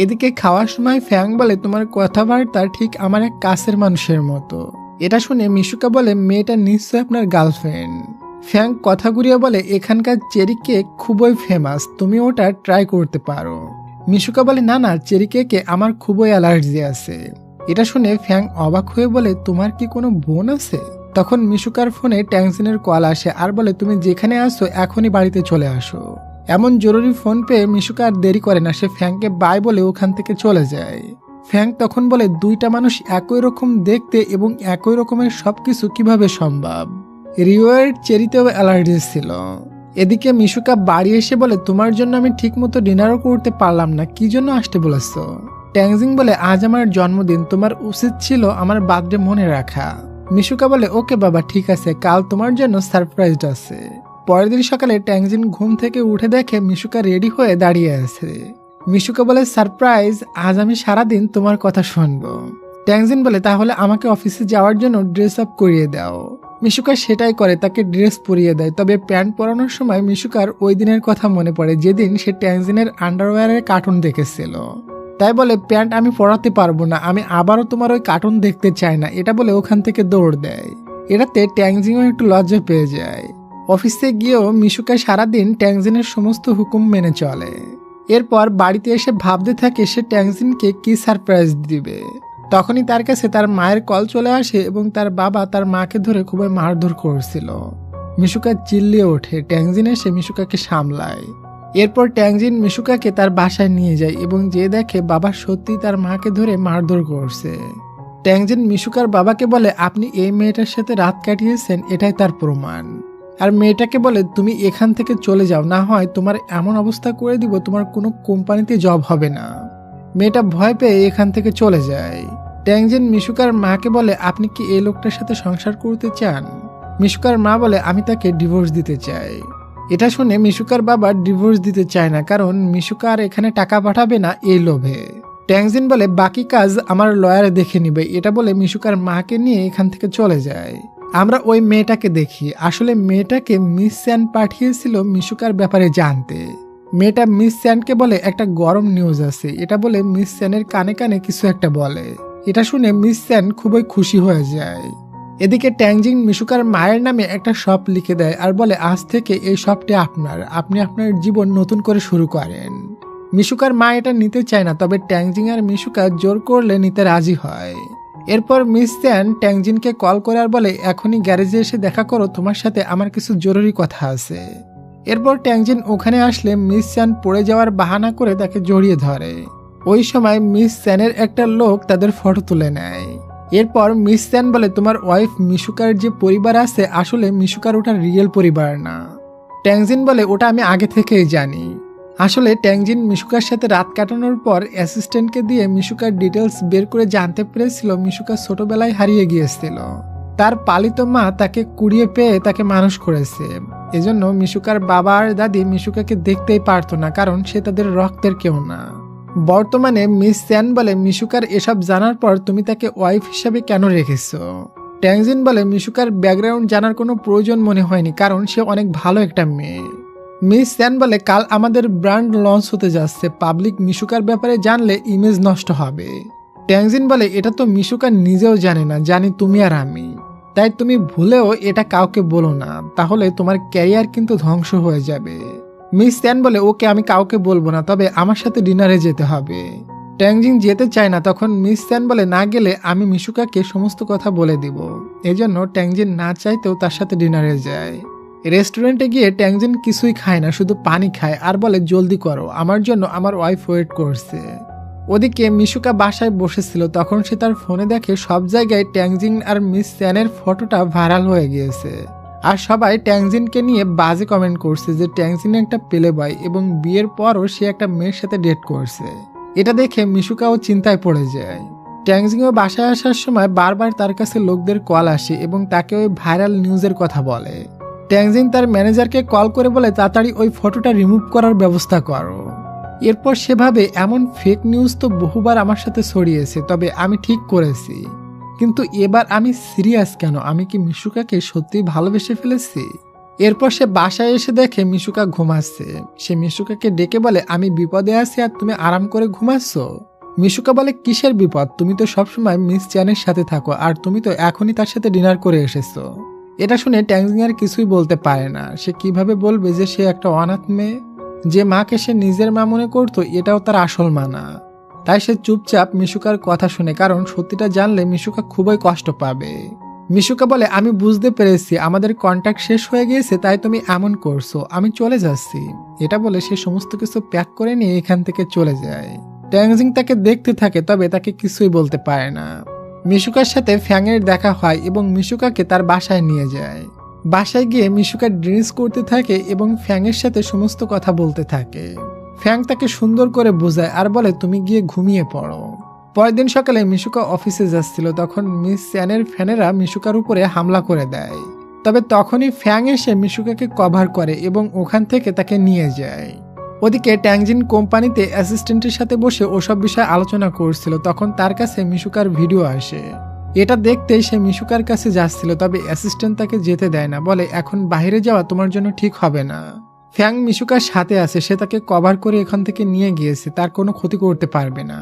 এদিকে খাওয়ার সময় ফ্যাং বলে, তোমার কথাবার্তা ঠিক আমার এক কাছের মানুষের মতো। এটা শুনে মিশুকা বলে, মেয়েটা নিশ্চয় আপনার গার্লফ্রেন্ড। ফ্যাং কথা ঘুরিয়ে বলে, এখানকার চেরি কেক খুবই ফেমাস, তুমি ওটা ট্রাই করতে পারো। মিশুকা বলে, না না, চেরি কেকে আমার খুবই অ্যালার্জি আছে। এটা শুনে ফ্যাং অবাক হয়ে বলে, তোমার কি কোনো বোন আছে? তখন মিশুকার ফোনে ট্যাংজিনের কল আসে আর বলে, তুমি যেখানে আসো এখনই বাড়িতে চলে আসো। এমন জরুরি ফোন পেয়ে মিশুকা আর দেরি করে না, সে ফ্যাংকে বাই বলে ওখান থেকে চলে যায়। ফ্যাং তখন বলে, দুইটা মানুষ একই রকম দেখতে এবং একই রকমের সবকিছু কিভাবে সম্ভব? রিওয়ের চেরিতেও অ্যালার্জি ছিল। এদিকে মিশুকা বাড়ি এসে বলে, তোমার জন্য আমি ঠিক মতো ডিনারও করতে পারলাম না, কি জন্য আসতে বলেছ? ট্যাংজিং বলে, আজ আমার জন্মদিন, তোমার উচিত ছিল আমার বার্থডে মনে রাখা। মিশুকা বলে, ওকে বাবা, ঠিক আছে, কাল তোমার জন্য সারপ্রাইজ আছে। পরের দিন সকালে ট্যাংজিন ঘুম থেকে উঠে দেখে মিশুকা রেডি হয়ে দাঁড়িয়ে আছে। মিশুকা বলে, সারপ্রাইজ, আজ আমি সারাদিন তোমার কথা শুনবো। ট্যাংজিন বলে, তাহলে আমাকে অফিসে যাওয়ার জন্য ড্রেস আপ করিয়ে দাও। মিশুকা সেটাই করে, তাকে ড্রেস পরিয়ে দেয়। তবে প্যান্ট পরানোর সময় মিশুকার ওই দিনের কথা মনে পড়ে যেদিন সে ট্যাংজিনের আন্ডারওয়্যারের কার্টুন দেখেছিল। তাই বলে, প্যান্ট আমি পরাতে পারবো না, আমি আবারও তোমার ওই কার্টুন দেখতে চাই না। এটা বলে ওখান থেকে দৌড় দেয়। এটাতে ট্যাংজিনও একটু লজ্জা পেয়ে যায়। অফিসে গিয়েও মিশুকা সারাদিন ট্যাংজিনের সমস্ত হুকুম মেনে চলে। এরপর বাড়িতে এসে ভাবতে থাকে সে ট্যাংজিনকে কি সারপ্রাইজ দিবে। তখনই তার কাছে তার মায়ের কল চলে আসে এবং তার বাবা তার মাকে ধরে খুবই মারধর করছিল। মিশুকা চিল্লিয়ে ওঠে। ট্যাংজিন এসে মিশুকাকে সামলায়। এরপর ট্যাংজিন মিশুকাকে তার বাসায় নিয়ে যায় এবং যে দেখে বাবা সত্যি তার মাকে ধরে মারধর করছে। ট্যাংজিন মিশুকার বাবাকে বলে, আপনি এই মেয়েটার সাথে রাত কাটিয়েছেন, এটাই তার প্রমাণ। আর মেয়েটাকে বলে, তুমি এখান থেকে চলে যাও, না হয় তোমার এমন অবস্থা করে দিব তোমার কোনো কোম্পানিতে জব হবে না। মেয়েটা ভয় পেয়ে এখান থেকে চলে যায়। ট্যাংজিন মিশুকার মাকে বলে, আপনি কি এই লোকটার সাথে সংসার করতে চান? মিশুকার মা বলে, আমি তাকে ডিভোর্স দিতে চাই। এটা শুনে মিশুকার বাবা ডিভোর্স দিতে চায় না, কারণ মিশুকা আর এখানে টাকা পাঠাবে না এই লোভে। ট্যাংজিন বলে, বাকি কাজ আমার লয়ার দেখে নিবে। এটা বলে মিশুকার মাকে নিয়ে এখান থেকে চলে যায়। আমরা ওই মেয়েটাকে দেখি। আসলে মেয়েটাকে মিস স্যান পাঠিয়েছিল মিশুকার ব্যাপারে জানতে। মেয়েটা মিস স্যানকে বলে, একটা গরম নিউজ আছে। এটা বলে মিস স্যানের কানে কানে কিছু একটা বলে। এটা শুনে মিস স্যান খুবই খুশি হয়ে যায়। এদিকে ট্যাংজিং মিশুকার মায়ের নামে একটা শপ লিখে দেয় আর বলে, আজ থেকে এই শপটি আপনার, আপনি আপনার জীবন নতুন করে শুরু করেন। মিশুকার মা এটা নিতে চায় না, তবে ট্যাংজিং আর মিশুকা জোর করলে নিতে রাজি হয়। এরপর মিস স্যান ট্যাংজিনকে কল করে আর বলে, এখনই গ্যারেজে এসে দেখা করো, তোমার সাথে আমার কিছু জরুরি কথা আছে। এরপর ট্যাংজিন ওখানে আসলে মিস স্যান পড়ে যাওয়ার বাহানা করে তাকে জড়িয়ে ধরে। ওই সময় মিস স্যানের একটা লোক তাদের ফটো তুলে নেয়। এরপর মিস চ্যান বলে তোমার ওয়াইফ মিশুকার যে পরিবার আছে আসলে মিশুকার ওটা রিয়েল পরিবার না। ট্যাংজিন বলে ওটা আমি আগে থেকেই জানি। আসলে ট্যাংজিন মিশুকার সাথে রাত কাটানোর পর অ্যাসিস্ট্যান্টকে দিয়ে মিশুকার ডিটেলস বের করে জানতে পেরেছিল মিশুকা ছোটবেলায় হারিয়ে গিয়েছিল। তার পালিত মা তাকে কুড়িয়ে পেয়ে তাকে মানুষ করেছে। এজন্য মিশুকার বাবা আর দাদি মিশুকাকে দেখতেই পারতো না, কারণ সে তাদের রক্তের কেউ না। বর্তমানে মিস চ্যান বলে মিশুকার এসব জানার পর তুমি তাকে ওয়াইফ হিসাবে কেন রেখেছো? ট্যাংজিন বলে মিশুকার ব্যাকগ্রাউন্ড জানার কোনো প্রয়োজন মনে হয়নি, কারণ সে অনেক ভালো একটা মেয়ে। মিস চ্যান বলে কাল আমাদের ব্র্যান্ড লঞ্চ হতে যাচ্ছে, পাবলিক মিশুকার ব্যাপারে জানলে ইমেজ নষ্ট হবে। ট্যাংজিন বলে এটা তো মিশুকা নিজেও জানে না, জানি তুমি আর আমি। তাই তুমি ভুলেও এটা কাউকে বলো না, তাহলে তোমার ক্যারিয়ার কিন্তু ধ্বংস হয়ে যাবে। মিস চ্যান বলে ওকে আমি কাউকে বলবো না, তবে আমার সাথে ডিনারে যেতে হবে। ট্যাংজিন যেতে চায় না, তখন মিস চ্যান বলে না গেলে আমি মিশুকাকে সমস্ত কথা বলে দিব। এজন্য ট্যাংজিন না চাইতেও তার সাথে ডিনারে যায়। রেস্টুরেন্টে গিয়ে ট্যাংজিন কিছুই খায় না, শুধু পানি খায় আর বলে জলদি করো, আমার জন্য আমার ওয়াইফ ওয়েট করছে। ওদিকে মিশুকা বাসায় বসেছিল, তখন সে তার ফোনে দেখে সব জায়গায় ট্যাংজিন আর মিস চ্যানের ফটোটা ভাইরাল হয়ে গিয়েছে। আর সবাই ট্যাংজিনকে নিয়ে বাজে কমেন্ট করছে যে ট্যাংজিন একটা পেলে বয় এবং বিয়ের পরও সে একটা মেয়ের সাথে ডেট করছে। এটা দেখে মিশুকাও চিন্তায় পড়ে যায়। ট্যাংজিনও বাসায় আসার সময় বারবার তার কাছে লোকদের কল আসে এবং তাকে ওই ভাইরাল নিউজের কথা বলে। ট্যাংজিন তার ম্যানেজারকে কল করে বলে তাড়াতাড়ি ওই ফটোটা রিমুভ করার ব্যবস্থা করো। এরপর সেভাবে এমন ফেক নিউজ তো বহুবার আমার সাথে ছড়িয়েছে, তবে আমি ঠিক করেছি। কিন্তু এবার আমি সিরিয়াস কেন? আমি কি মিশুকাকে সত্যিই ভালোবেসে ফেলেছি? এরপর সে বাসায় এসে দেখে মিশুকা ঘুমাচ্ছে। সে মিশুকাকে ডেকে বলে আমি বিপদে আছি আর তুমি আরাম করে ঘুমাচ্ছ। মিশুকা বলে কিসের বিপদ? তুমি তো সবসময় মিস চ্যানের সাথে থাকো আর তুমি তো এখনই তার সাথে ডিনার করে এসেছো। এটা শুনে ট্যাংজিন আর কিছুই বলতে পারে না। সে কিভাবে বলবে যে সে একটা অনাথ মেয়ে? যে মাকে সে নিজের মা মনে করতো এটাও তার আসল মা না। তাই সে চুপচাপ মিশুকার কথা শুনে, কারণ সত্যিটা জানলে মিশুকা খুবই কষ্ট পাবে। মিশুকা বলে আমি বুঝতে পেরেছি আমাদের কন্ট্যাক্ট শেষ হয়ে গিয়েছে, তাই তুমি এমন করছো, আমি চলে যাচ্ছি। এটা বলে সে সমস্ত কিছু প্যাক করে নিয়ে এখান থেকে চলে যায়। ট্যাংজিন তাকে দেখতে থাকে, তবে তাকে কিছুই বলতে পারে না। মিশুকার সাথে ফ্যাংয়ের দেখা হয় এবং মিশুকাকে তার বাসায় নিয়ে যায়। বাসায় গিয়ে মিশুকা ড্রিঙ্কস করতে থাকে এবং ফ্যাংয়ের সাথে সমস্ত কথা বলতে থাকে। ফ্যাং তাকে সুন্দর করে বোঝায় আর বলে তুমি গিয়ে ঘুমিয়ে পড়ো। পরের দিন সকালে মিশুকা অফিসে যাচ্ছিল, তখন মিস চ্যানের ফ্যানেরা মিশুকার উপরে হামলা করে দেয়। তবে তখনই ফ্যাং এসে মিশুকাকে কভার করে এবং ওখান থেকে তাকে নিয়ে যায়। ওদিকে ট্যাংজিন কোম্পানিতে অ্যাসিস্ট্যান্টের সাথে বসে ওসব বিষয়ে আলোচনা করছিল, তখন তার কাছে মিশুকার ভিডিও আসে। এটা দেখতে সে মিশুকার কাছে যাচ্ছিল, তবে অ্যাসিস্ট্যান্ট তাকে যেতে দেয় না, বলে এখন বাইরে যাওয়া তোমার জন্য ঠিক হবে না। ফ্যাং মিশুকার সাথে আছে, সে তাকে কভার করে এখান থেকে নিয়ে গিয়েছে, তার কোনো ক্ষতি করতে পারবে না।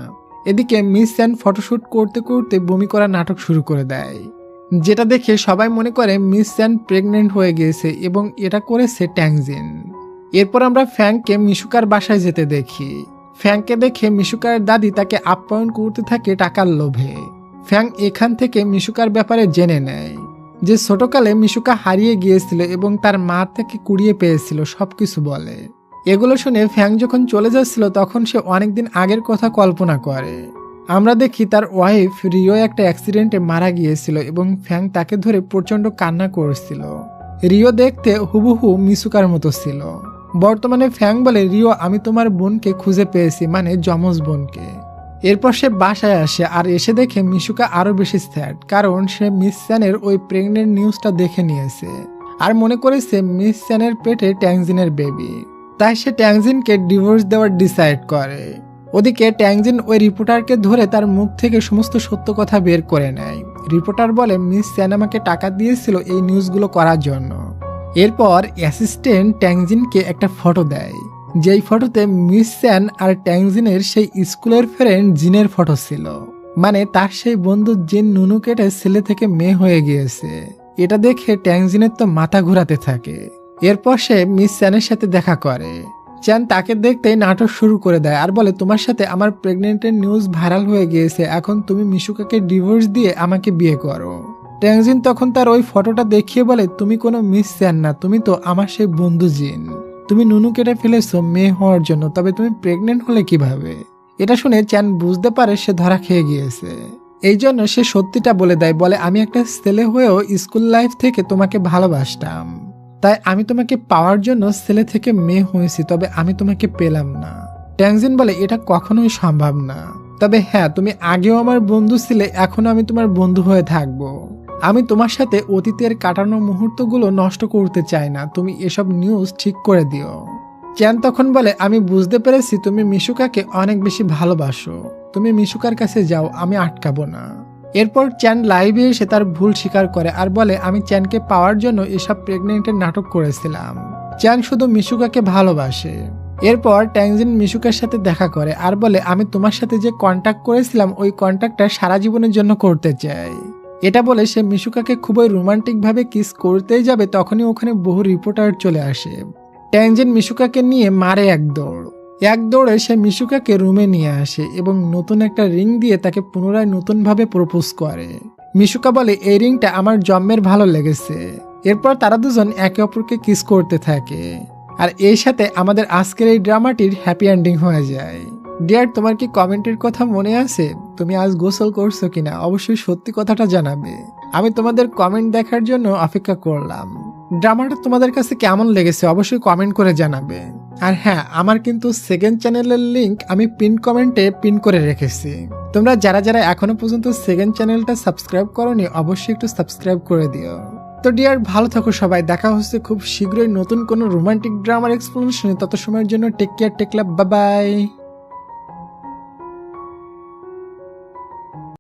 এদিকে মিস চ্যান ফটোশুট করতে করতে বমি করা নাটক শুরু করে দেয়, যেটা দেখে সবাই মনে করে মিস চ্যান প্রেগনেন্ট হয়ে গিয়েছে এবং এটা করেছে ট্যাংজিন। এরপর আমরা ফ্যাংকে মিশুকার বাসায় যেতে দেখি। ফ্যাংকে দেখে মিশুকার দাদি তাকে আপ্যায়ন করতে থাকে টাকার লোভে। ফ্যাং এখান থেকে মিশুকার ব্যাপারে জেনে নেয় যে ছোটকালে মিশুকা হারিয়ে গিয়েছিল এবং তার মা তাকে কুড়িয়ে পেয়েছিল, সবকিছু বলে। এগুলো শুনে ফ্যাং যখন চলে যাচ্ছিল তখন সে অনেকদিন আগের কথা কল্পনা করে। আমরা দেখি তার ওয়াইফ রিও একটা অ্যাক্সিডেন্টে মারা গিয়েছিল এবং ফ্যাং তাকে ধরে প্রচন্ড কান্না করছিল। রিও দেখতে হুবহু মিশুকার মতো ছিল। বর্তমানে ফ্যাং বলে রিও আমি তোমার বোনকে খুঁজে পেয়েছি, মানে যমজ বোনকে। এরপর সে বাসায় আসে আর এসে দেখে মিশুকা আরো বেশি স্যাড, কারণ সে মিস চ্যানের ওই প্রেগনেন্ট নিউজটা দেখে নিয়েছে আর মনে করেছে মিস চ্যানের পেটে ট্যাংজিনের বেবি। তাই সে ট্যাংজিনকে ডিভোর্স দেওয়ার ডিসাইড করে। ওদিকে ট্যাংজিন ওই রিপোর্টারকে ধরে তার মুখ থেকে সমস্ত সত্য কথা বের করে নেয়। রিপোর্টার বলে মিস চ্যান আমাকে টাকা দিয়েছিল এই নিউজগুলো করার জন্য। এরপর অ্যাসিস্ট্যান্ট ট্যাংজিনকে একটা ফটো দেয়, যেই ফটোতে মিস চ্যান আর ট্যাংজিনের সেই স্কুলের ফ্রেন্ড জিনের ফটো ছিল, মানে তার সেই বন্ধু জিন নুনু কেটে ছেলে থেকে মেয়ে হয়ে গিয়েছে। এটা দেখে ট্যাংজিনের তো মাথা ঘোরাতে থাকে। এরপর সে মিস চ্যানের সাথে দেখা করে। চ্যান তাকে দেখতেই নাটক শুরু করে দেয় আর বলে তোমার সাথে আমার প্রেগনেন্টের নিউজ ভাইরাল হয়ে গিয়েছে, এখন তুমি মিশুকাকে ডিভোর্স দিয়ে আমাকে বিয়ে করো। ট্যাংজিন তখন তার ওই ফটোটা দেখিয়ে বলে তুমি কোনো মিস চ্যান না, তুমি তো আমার সেই বন্ধু জিন। তুমি নুনু কেটে ফেলেছো মেয়ে হওয়ার জন্য, তবে তুমি প্রেগনেন্ট হলে কিভাবে? এটা শুনে চ্যান বুঝতে পারে সে ধরা খেয়ে গিয়েছে। এই জন্য সে সত্যিটা বলে দেয়, বলে আমি একটা ছেলে হয়েও স্কুল লাইফ থেকে তোমাকে ভালোবাসতাম, তাই আমি তোমাকে পাওয়ার জন্য ছেলে থেকে মেয়ে হয়েছি, তবে আমি তোমাকে পেলাম না। ট্যাংজিন বলে এটা কখনোই সম্ভব না, তবে হ্যাঁ তুমি আগেও আমার বন্ধু ছিলে, এখনো আমি তোমার বন্ধু হয়ে থাকবো। আমি তোমার সাথে অতীতের কাটানো মুহূর্তগুলো নষ্ট করতে চাই না, তুমি এসব নিউজ ঠিক করে দিও। চ্যান তখন বলে আমি বুঝতে পেরেছি তুমি মিশুকাকে অনেক বেশি ভালোবাসো, তুমি মিশুকার কাছে যাও, আমি আটকাবো না। এরপর চ্যান লাইভে এসে তার ভুল স্বীকার করে আর বলে আমি চ্যানকে পাওয়ার জন্য এসব প্রেগনেন্টের নাটক করেছিলাম। চ্যান শুধু মিশুকাকে ভালোবাসে। এরপর ট্যাংজিন মিশুকার সাথে দেখা করে আর বলে আমি তোমার সাথে যে কন্ট্যাক্ট করেছিলাম ওই কন্ট্যাক্টটা সারা জীবনের জন্য করতে চাই। এটা বলে সে মিশুকাকে খুবই রোমান্টিক ভাবে কিস করতেই যাবে, তখনই ওখানে বহু রিপোর্টার চলে আসে। ট্যাংজিন মিশুকাকে নিয়ে মারে এক দৌড়ে সে মিশুকাকে রুমে নিয়ে আসে এবং নতুন একটা রিং দিয়ে তাকে পুনরায় নতুনভাবে প্রপোজ করে। মিশুকা বলে এই রিংটা আমার জন্মের ভালো লেগেছে। এরপর তারা দুজন একে অপরকে কিস করতে থাকে আর এই সাথে আমাদের আজকের এই ড্রামাটির হ্যাপি এন্ডিং হয়ে যায়। ডিয়ার, তোমার কি কমেন্টের কথা মনে আছে? তুমি আজ গোসল করছো কিনা? অবশ্যই সত্যি কথাটা জানাবে। আমি তোমাদের কমেন্ট দেখার জন্য অপেক্ষা করলাম। ড্রামাটা তোমাদের কাছে কেমন লেগেছে অবশ্যই কমেন্ট করে জানাবে। আর হ্যাঁ, আমার কিন্তু সেকেন্ড চ্যানেলের লিংক আমি পিন কমেন্টে পিন করে রেখেছি। তোমরা যারা যারা এখনো পর্যন্ত সেকেন্ড চ্যানেলটা সাবস্ক্রাইব করোনি অবশ্যই একটু সাবস্ক্রাইব করে দিও। তো ডিয়ার, ভালো থাকো সবাই, দেখা হচ্ছে খুব শীঘ্রই নতুন কোনো রোমান্টিক ড্রামার এক্সপ্লেনেশনে। তত সময়ের জন্য টেক কেয়ার, টেক লাভ, বাই বাই।